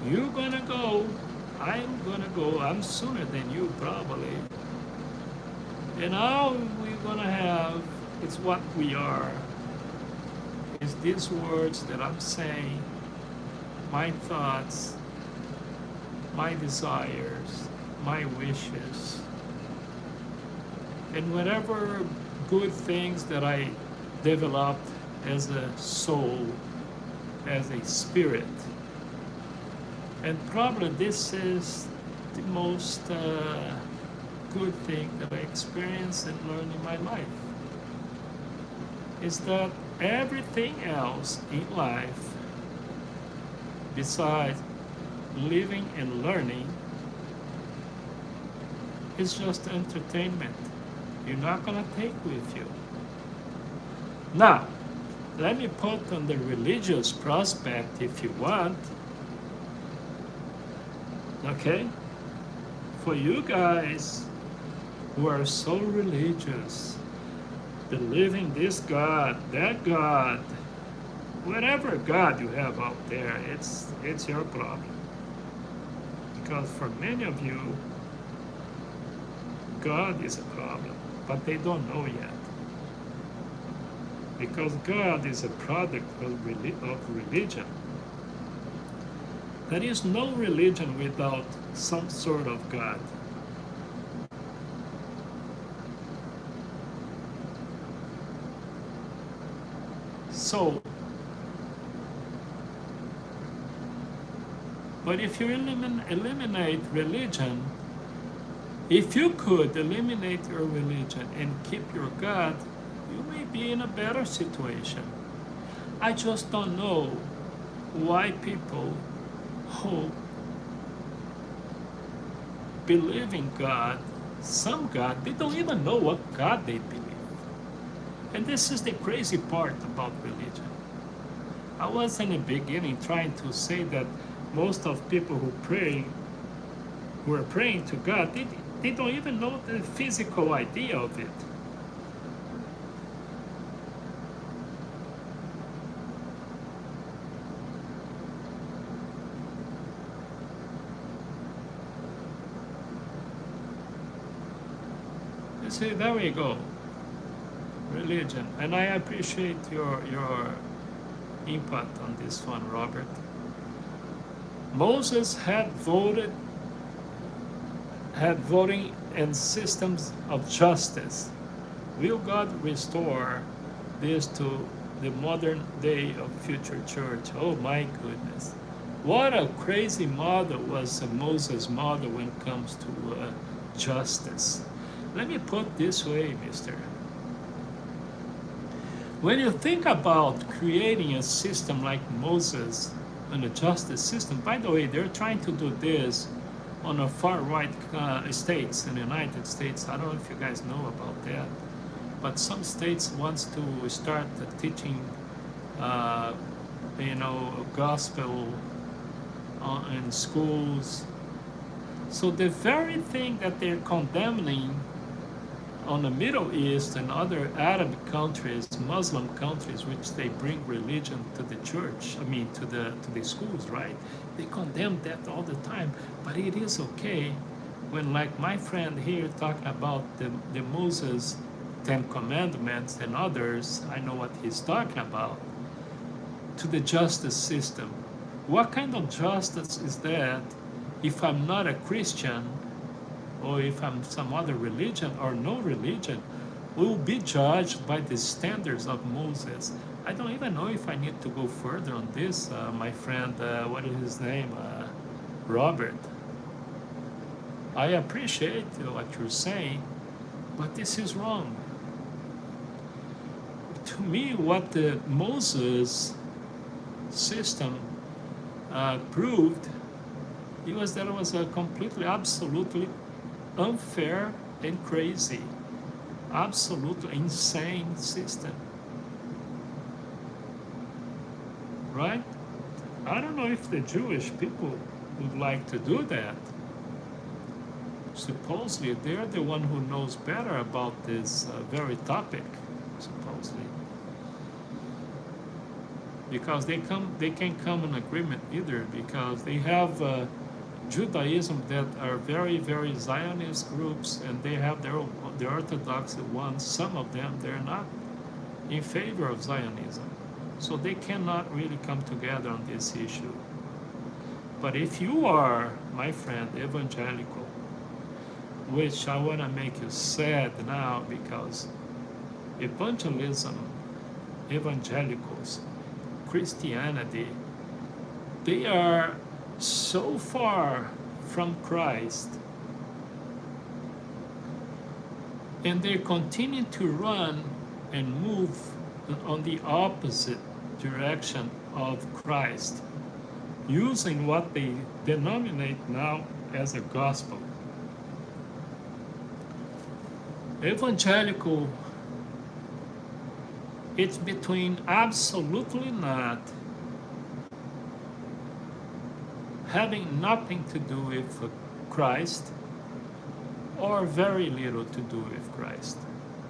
You're gonna go. I'm gonna go. I'm sooner than you probably. And all we're gonna have is what we are. Is these words that I'm saying, my thoughts, my desires, my wishes, and whatever good things that I developed as a soul, as a spirit. And probably this is the most good thing that I experienced and learned in my life. Is that everything else in life, besides living and learning, is just entertainment. You're not gonna take with you. Now, let me put on the religious prospect if you want. Okay? For you guys who are so religious, believing this God, that God, whatever God you have out there, it's your problem. Because for many of you, God is a problem, but they don't know yet. Because God is a product of religion. There is no religion without some sort of God. So, but if you eliminate religion, if you could eliminate your religion and keep your God, you may be in a better situation. I just don't know why people who believe in God, some God, they don't even know what God they believe. And this is the crazy part about religion. I was in the beginning trying to say that most of people who are praying to God, they don't even know the physical idea of it. You see, there we go. Religion. And I appreciate your input on this one, Robert. Moses had voting and systems of justice. Will God restore this to the modern day of future church? Oh my goodness. What a crazy model was Moses' model when it comes to justice. Let me put this way, mister. When you think about creating a system like Moses and a justice system, by the way, they're trying to do this on the far right states in the United States. I don't know if you guys know about that, but some states wants to start teaching, gospel in schools. So the very thing that they're condemning on the Middle East and other Arab countries, Muslim countries, which they bring religion to the church, to the schools, right? They condemn that all the time. But it is okay when, like my friend here talking about the Moses 10 Commandments and others, I know what he's talking about, to the justice system. What kind of justice is that if I'm not a Christian, or if I'm some other religion or no religion, will be judged by the standards of Moses? I don't even know if I need to go further on this, my friend, what is his name? Robert. I appreciate what you're saying, but this is wrong. To me, what the Moses system proved, it was that it was a completely, absolutely unfair and crazy, absolutely insane system, right? I don't know if the Jewish people would like to do that. Supposedly, they're the one who knows better about this very topic, supposedly, because they can't come in agreement either, because they have Judaism that are very, very Zionist groups, and they have the Orthodox ones. Some of them, they're not in favor of Zionism, so they cannot really come together on this issue. But if you are, my friend, evangelical, which I want to make you sad now, because evangelism, evangelicals, Christianity, they are so far from Christ, and they continue to run and move on the opposite direction of Christ, using what they denominate now as a gospel. Evangelical, it's between absolutely not, having nothing to do with Christ, or very little to do with Christ.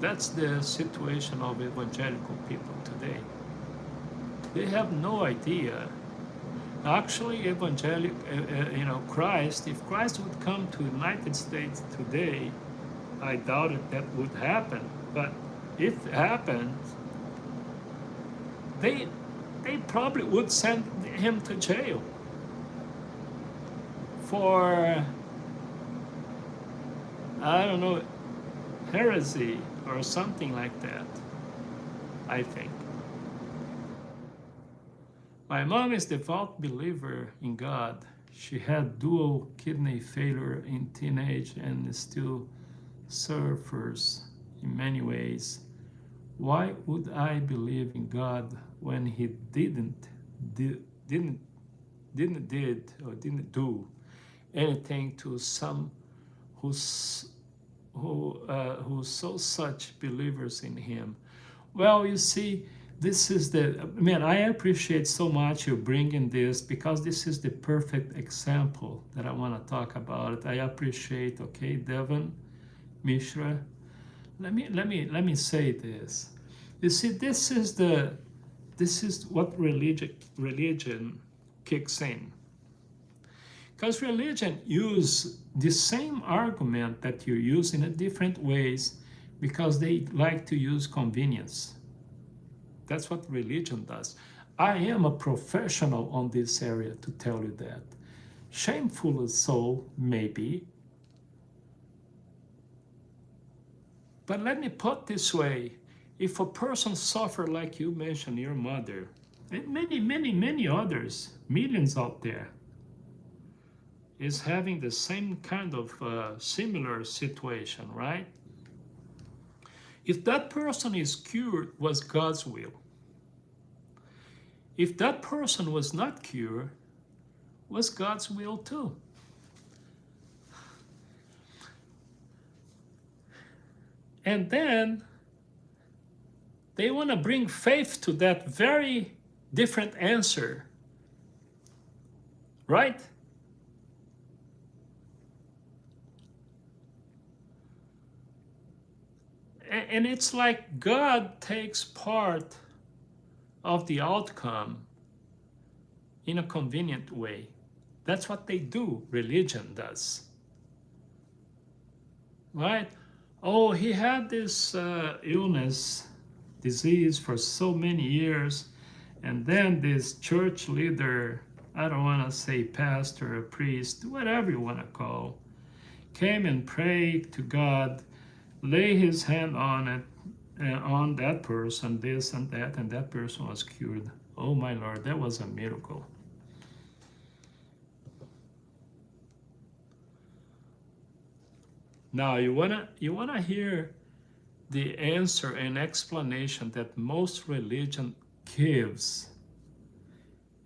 That's the situation of evangelical people today. They have no idea. Actually, Christ, if Christ would come to the United States today, I doubt that would happen. But if it happens, they probably would send him to jail for, I don't know, heresy or something like that, I think. My mom is a devout believer in God. She had dual kidney failure in teenage and still suffers in many ways. Why would I believe in God when He didn't do anything to some who so such believers in Him? Well, you see, this is I appreciate so much you bringing this, because this is the perfect example that I want to talk about. I appreciate, okay, Devon, Mishra. Let me say this. You see, this is what religion kicks in. Because religion use the same argument that you use in a different ways, because they like to use convenience. That's what religion does. I am a professional on this area to tell you that. Shameful so, maybe. But let me put this way. If a person suffer like you mentioned, your mother, and many others, millions out there, is having the same kind of similar situation, right? If that person is cured, was God's will. If that person was not cured, was God's will too. And then they want to bring faith to that very different answer, right? And it's like God takes part of the outcome in a convenient way. That's what they do, religion does. Right? Oh, he had this illness, disease for so many years, and then this church leader, I don't want to say pastor or priest, whatever you want to call, came and prayed to God, lay his hand on it, on that person, this and that person was cured. Oh my Lord, that was a miracle. Now you wanna hear the answer and explanation that most religion gives.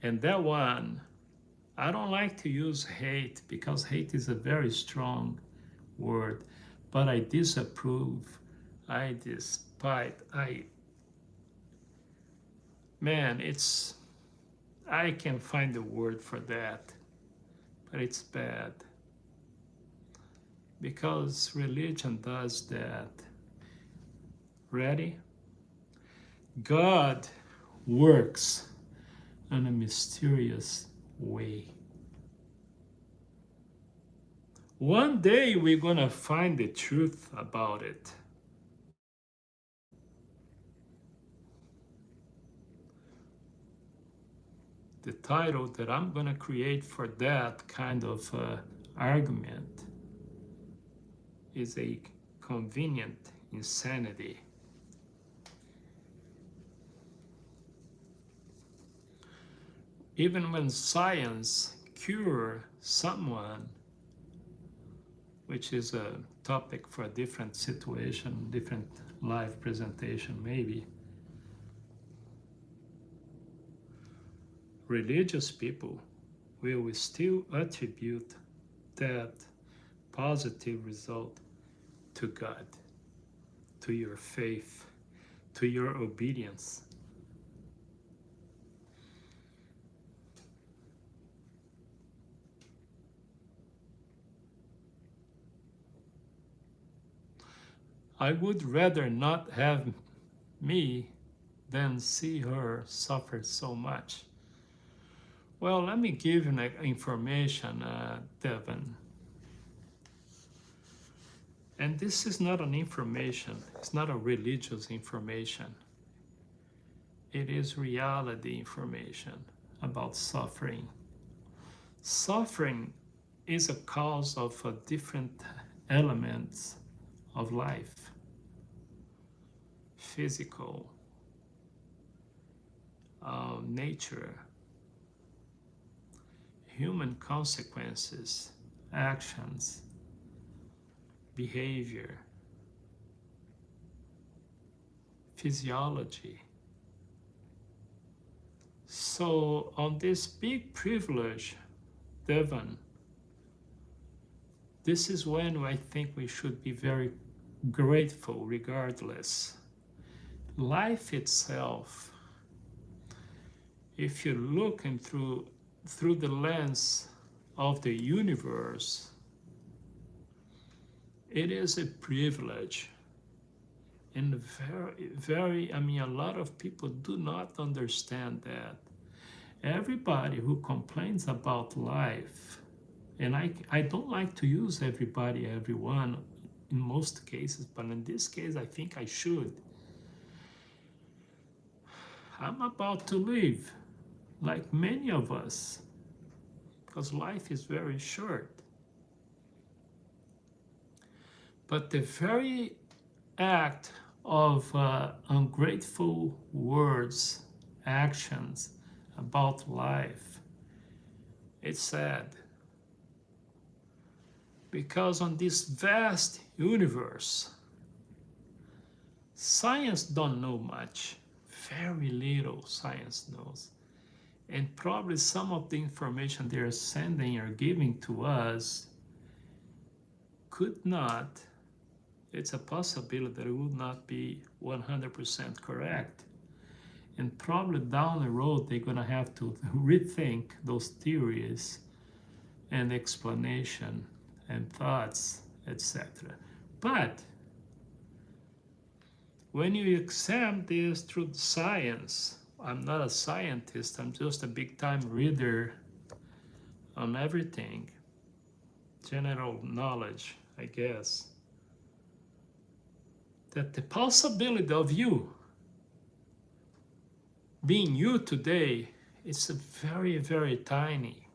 And that one, I don't like to use hate because hate is a very strong word, but I disapprove, I despite, I can find a word for that, but it's bad. Because religion does that. Ready? God works in a mysterious way. One day we're gonna find the truth about it. The title that I'm gonna create for that kind of argument is a convenient insanity. Even when science cure someone, which is a topic for a different situation, different live presentation maybe, religious people will still attribute that positive result to God, to your faith, to your obedience. I would rather not have me than see her suffer so much. Well, let me give you information, Devin. And this is not an information, it's not a religious information. It is reality information about suffering. Suffering is a cause of different elements of life. Physical, nature, human consequences, actions, behavior, physiology. So on this big privilege, Devon, this is when I think we should be very grateful regardless. Life itself, if you're looking through the lens of the universe, it is a privilege. And a lot of people do not understand that. Everybody who complains about life, and I don't like to use everybody, everyone in most cases, but in this case, I think I should. I'm about to leave. like many of us, because life is very short. But the very act of ungrateful words, actions about life, it's sad. Because on this vast universe, science don't know much. Very little science knows. And probably some of the information they're sending or giving to us could not, it's a possibility that it would not be 100% correct. And probably down the road, they're gonna have to rethink those theories and explanation and thoughts, etc. But when you examine this through science, I'm not a scientist, I'm just a big time reader on everything, general knowledge, I guess, that the possibility of you being you today is very, very tiny.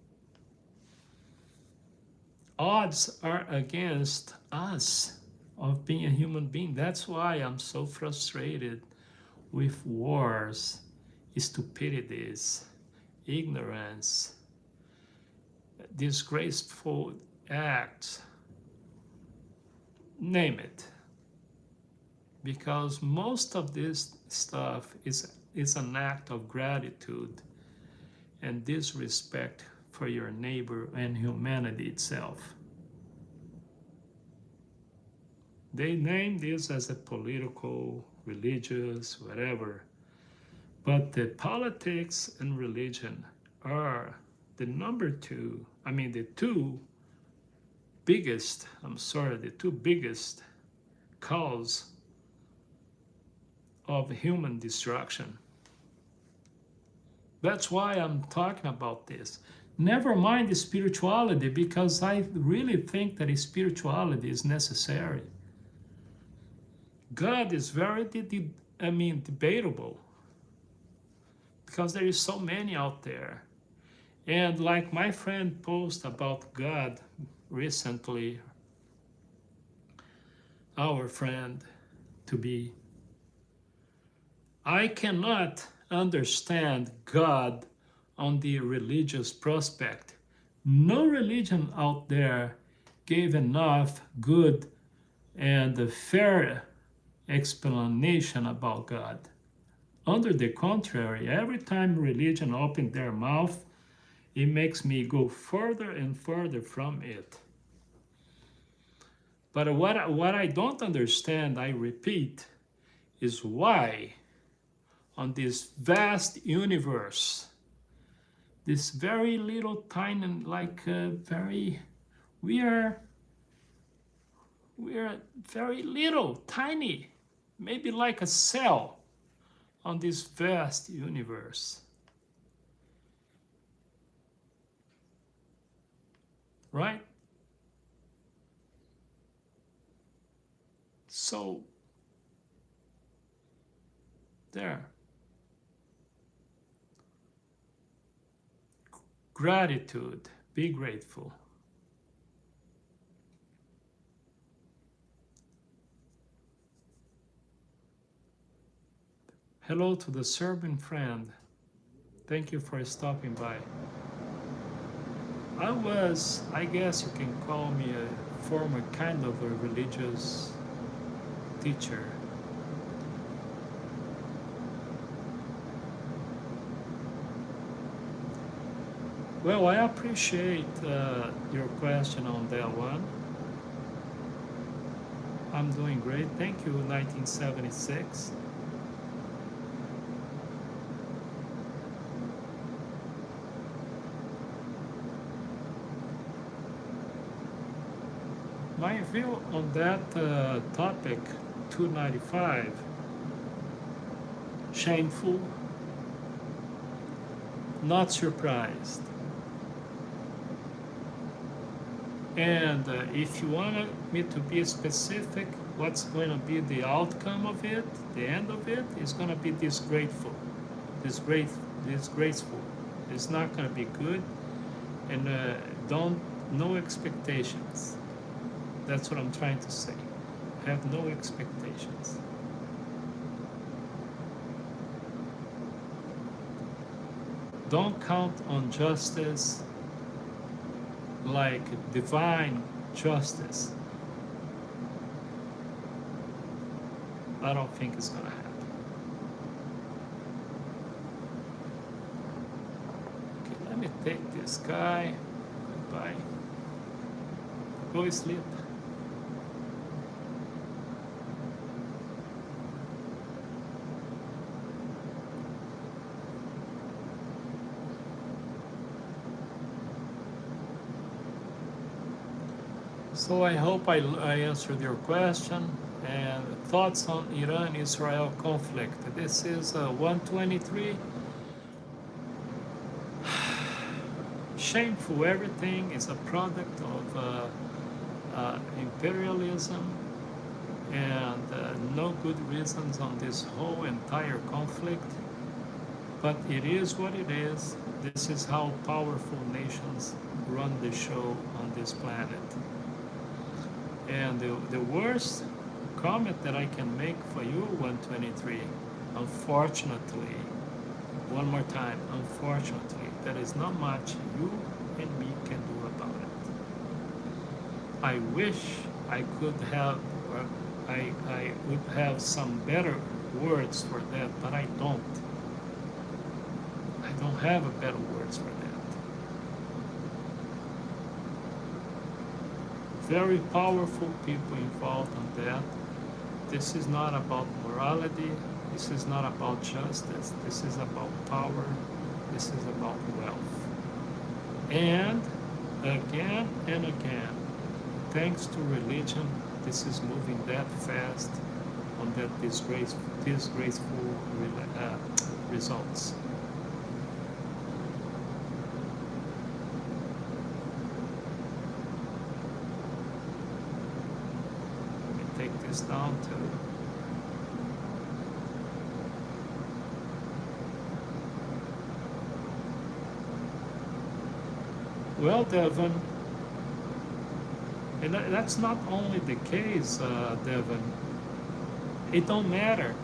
Odds are against us of being a human being. That's why I'm so frustrated with wars, stupidities, ignorance, disgraceful acts, name it. Because most of this stuff is an act of gratitude and disrespect for your neighbor and humanity itself. They name this as a political, religious, whatever. But the politics and religion are the two biggest cause of human destruction. That's why I'm talking about this. Never mind the spirituality, because I really think that spirituality is necessary. God is very debatable, because there is so many out there. And like my friend posted about God recently, our friend to be, I cannot understand God on the religious prospect. No religion out there gave enough good and fair explanation about God. Under the contrary, every time religion opens their mouth, it makes me go further and further from it. But what I don't understand, I repeat, is why on this vast universe, this very little tiny, we are very little, tiny, maybe like a cell on this vast universe. Right? So, there. Gratitude. Be grateful. Hello to the Serbian friend. Thank you for stopping by. I guess you can call me a former kind of a religious teacher. Well, I appreciate your question on that one. I'm doing great. Thank you, 1976. My view on that topic, 295, shameful, not surprised. And if you want me to be specific, what's going to be the outcome of it, the end of it, is going to be disgraceful. It's not going to be good, and don't no expectations. That's what I'm trying to say. Have no expectations. Don't count on justice like divine justice. I don't think it's going to happen. Okay, let me take this guy. Goodbye. Go sleep. So I hope I answered your question. And thoughts on Iran-Israel conflict. This is 123. Shameful. Everything is a product of imperialism, and no good reasons on this whole entire conflict. But it is what it is. This is how powerful nations run the show on this planet. And the worst comment that I can make for you, 123, unfortunately, one more time, unfortunately, there is not much you and me can do about it. I wish I could have, or I would have some better words for that, but I don't. I don't have a better words for that. Very powerful people involved on that. This is not about morality. This is not about justice. This is about power. This is about wealth. And again and again, thanks to religion, this is moving that fast on that disgraceful results. Take this down to well, Devin, and that's not only the case, Devin. It don't matter.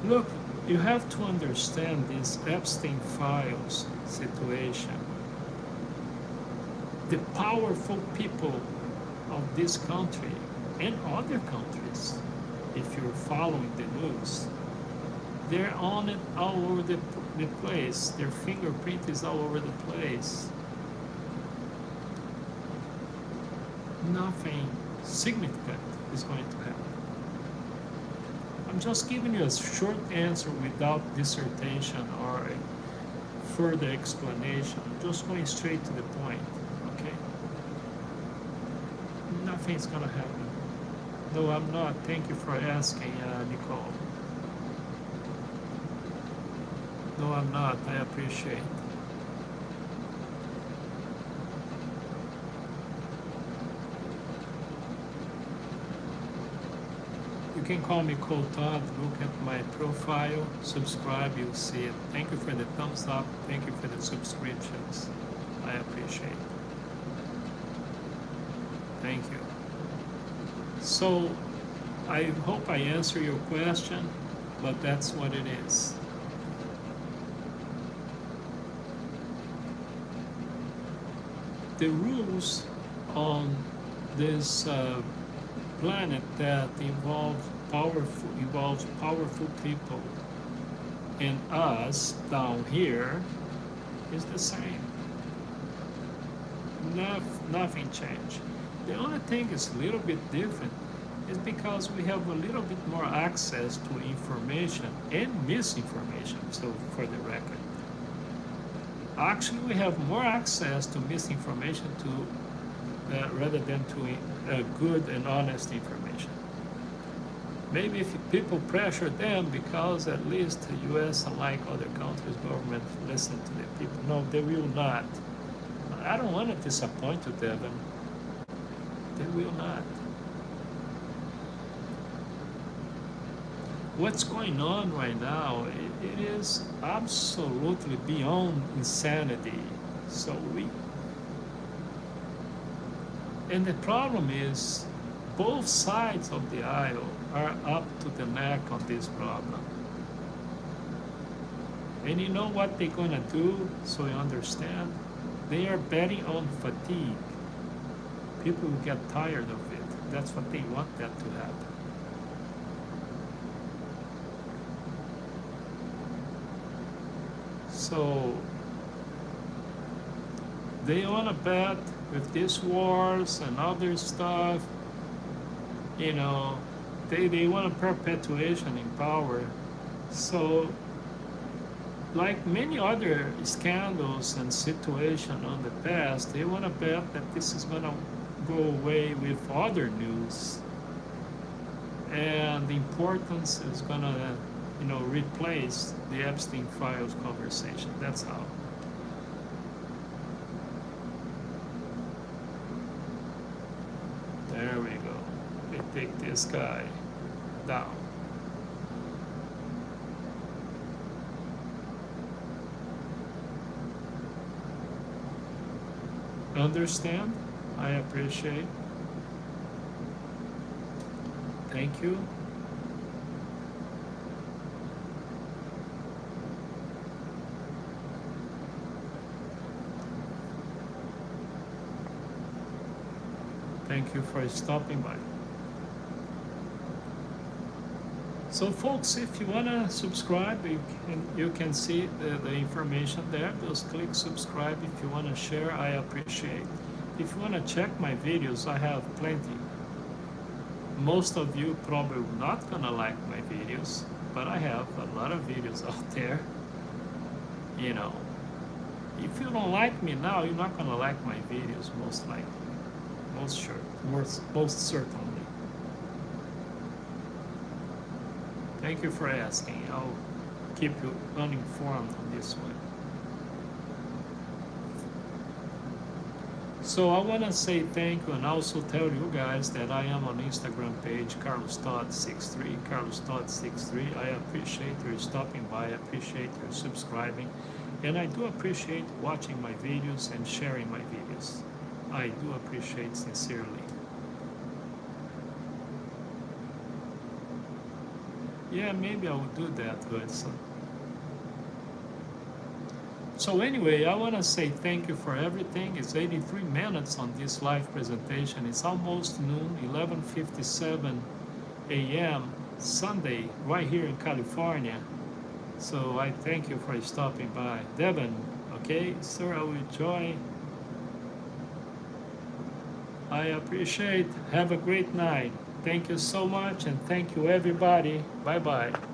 Look, you have to understand this Epstein files situation. The powerful people of this country and other countries, if you're following the news, they're on it all over the place. Their fingerprint is all over the place. Nothing significant is going to happen. I'm just giving you a short answer without dissertation or a further explanation. I'm just going straight to the point, okay? Nothing's gonna happen. No, I'm not. Thank you for asking, Nicole. No, I'm not. I appreciate it. You can call me COTodd. Look at my profile, subscribe, you'll see it. Thank you for the thumbs up. Thank you for the subscriptions. I appreciate it. Thank you. So, I hope I answer your question, but that's what it is. The rules on this planet that involves powerful people and us down here is the same. Nothing changed. The only thing is a little bit different is because we have a little bit more access to information and misinformation, so for the record. Actually, we have more access to misinformation rather than to good and honest information. Maybe if people pressure them, because at least the U.S., unlike other countries, government listen to the people. No, they will not. I don't want to disappoint you, Devin. They will not. What's going on right now, it is absolutely beyond insanity. So and the problem is both sides of the aisle are up to the neck on this problem. And you know what they're gonna do, so you understand? They are betting on fatigue. People will get tired of it. That's what they want that to happen. So they want to bet with these wars and other stuff, you know, they want a perpetuation in power. So like many other scandals and situations on the past, they want to bet that this is going to go away with other news, and the importance is going to, replace the Epstein files conversation. That's how. There we go. They take this guy down. Understand? I appreciate. Thank you. Thank you for stopping by. So folks, if you want to subscribe, you can see the information there. Just click subscribe. If you want to share, I appreciate. If you want to check my videos, I have plenty. Most of you probably not going to like my videos, but I have a lot of videos out there. If you don't like me now, you're not going to like my videos, most likely. Most certainly. Thank you for asking. I'll keep you uninformed on this one. So I want to say thank you and also tell you guys that I am on Instagram page, CarlosTodd63, CarlosTodd63. I appreciate your stopping by, I appreciate your subscribing, and I do appreciate watching my videos and sharing my videos. I do appreciate sincerely. Yeah, maybe I will do that, Hudson. So anyway, I want to say thank you for everything. It's 83 minutes on this live presentation. It's almost noon, 11:57 a.m. Sunday, right here in California. So I thank you for stopping by. Devin, okay, sir, I will join. I appreciate. Have a great night. Thank you so much, and thank you everybody. Bye-bye.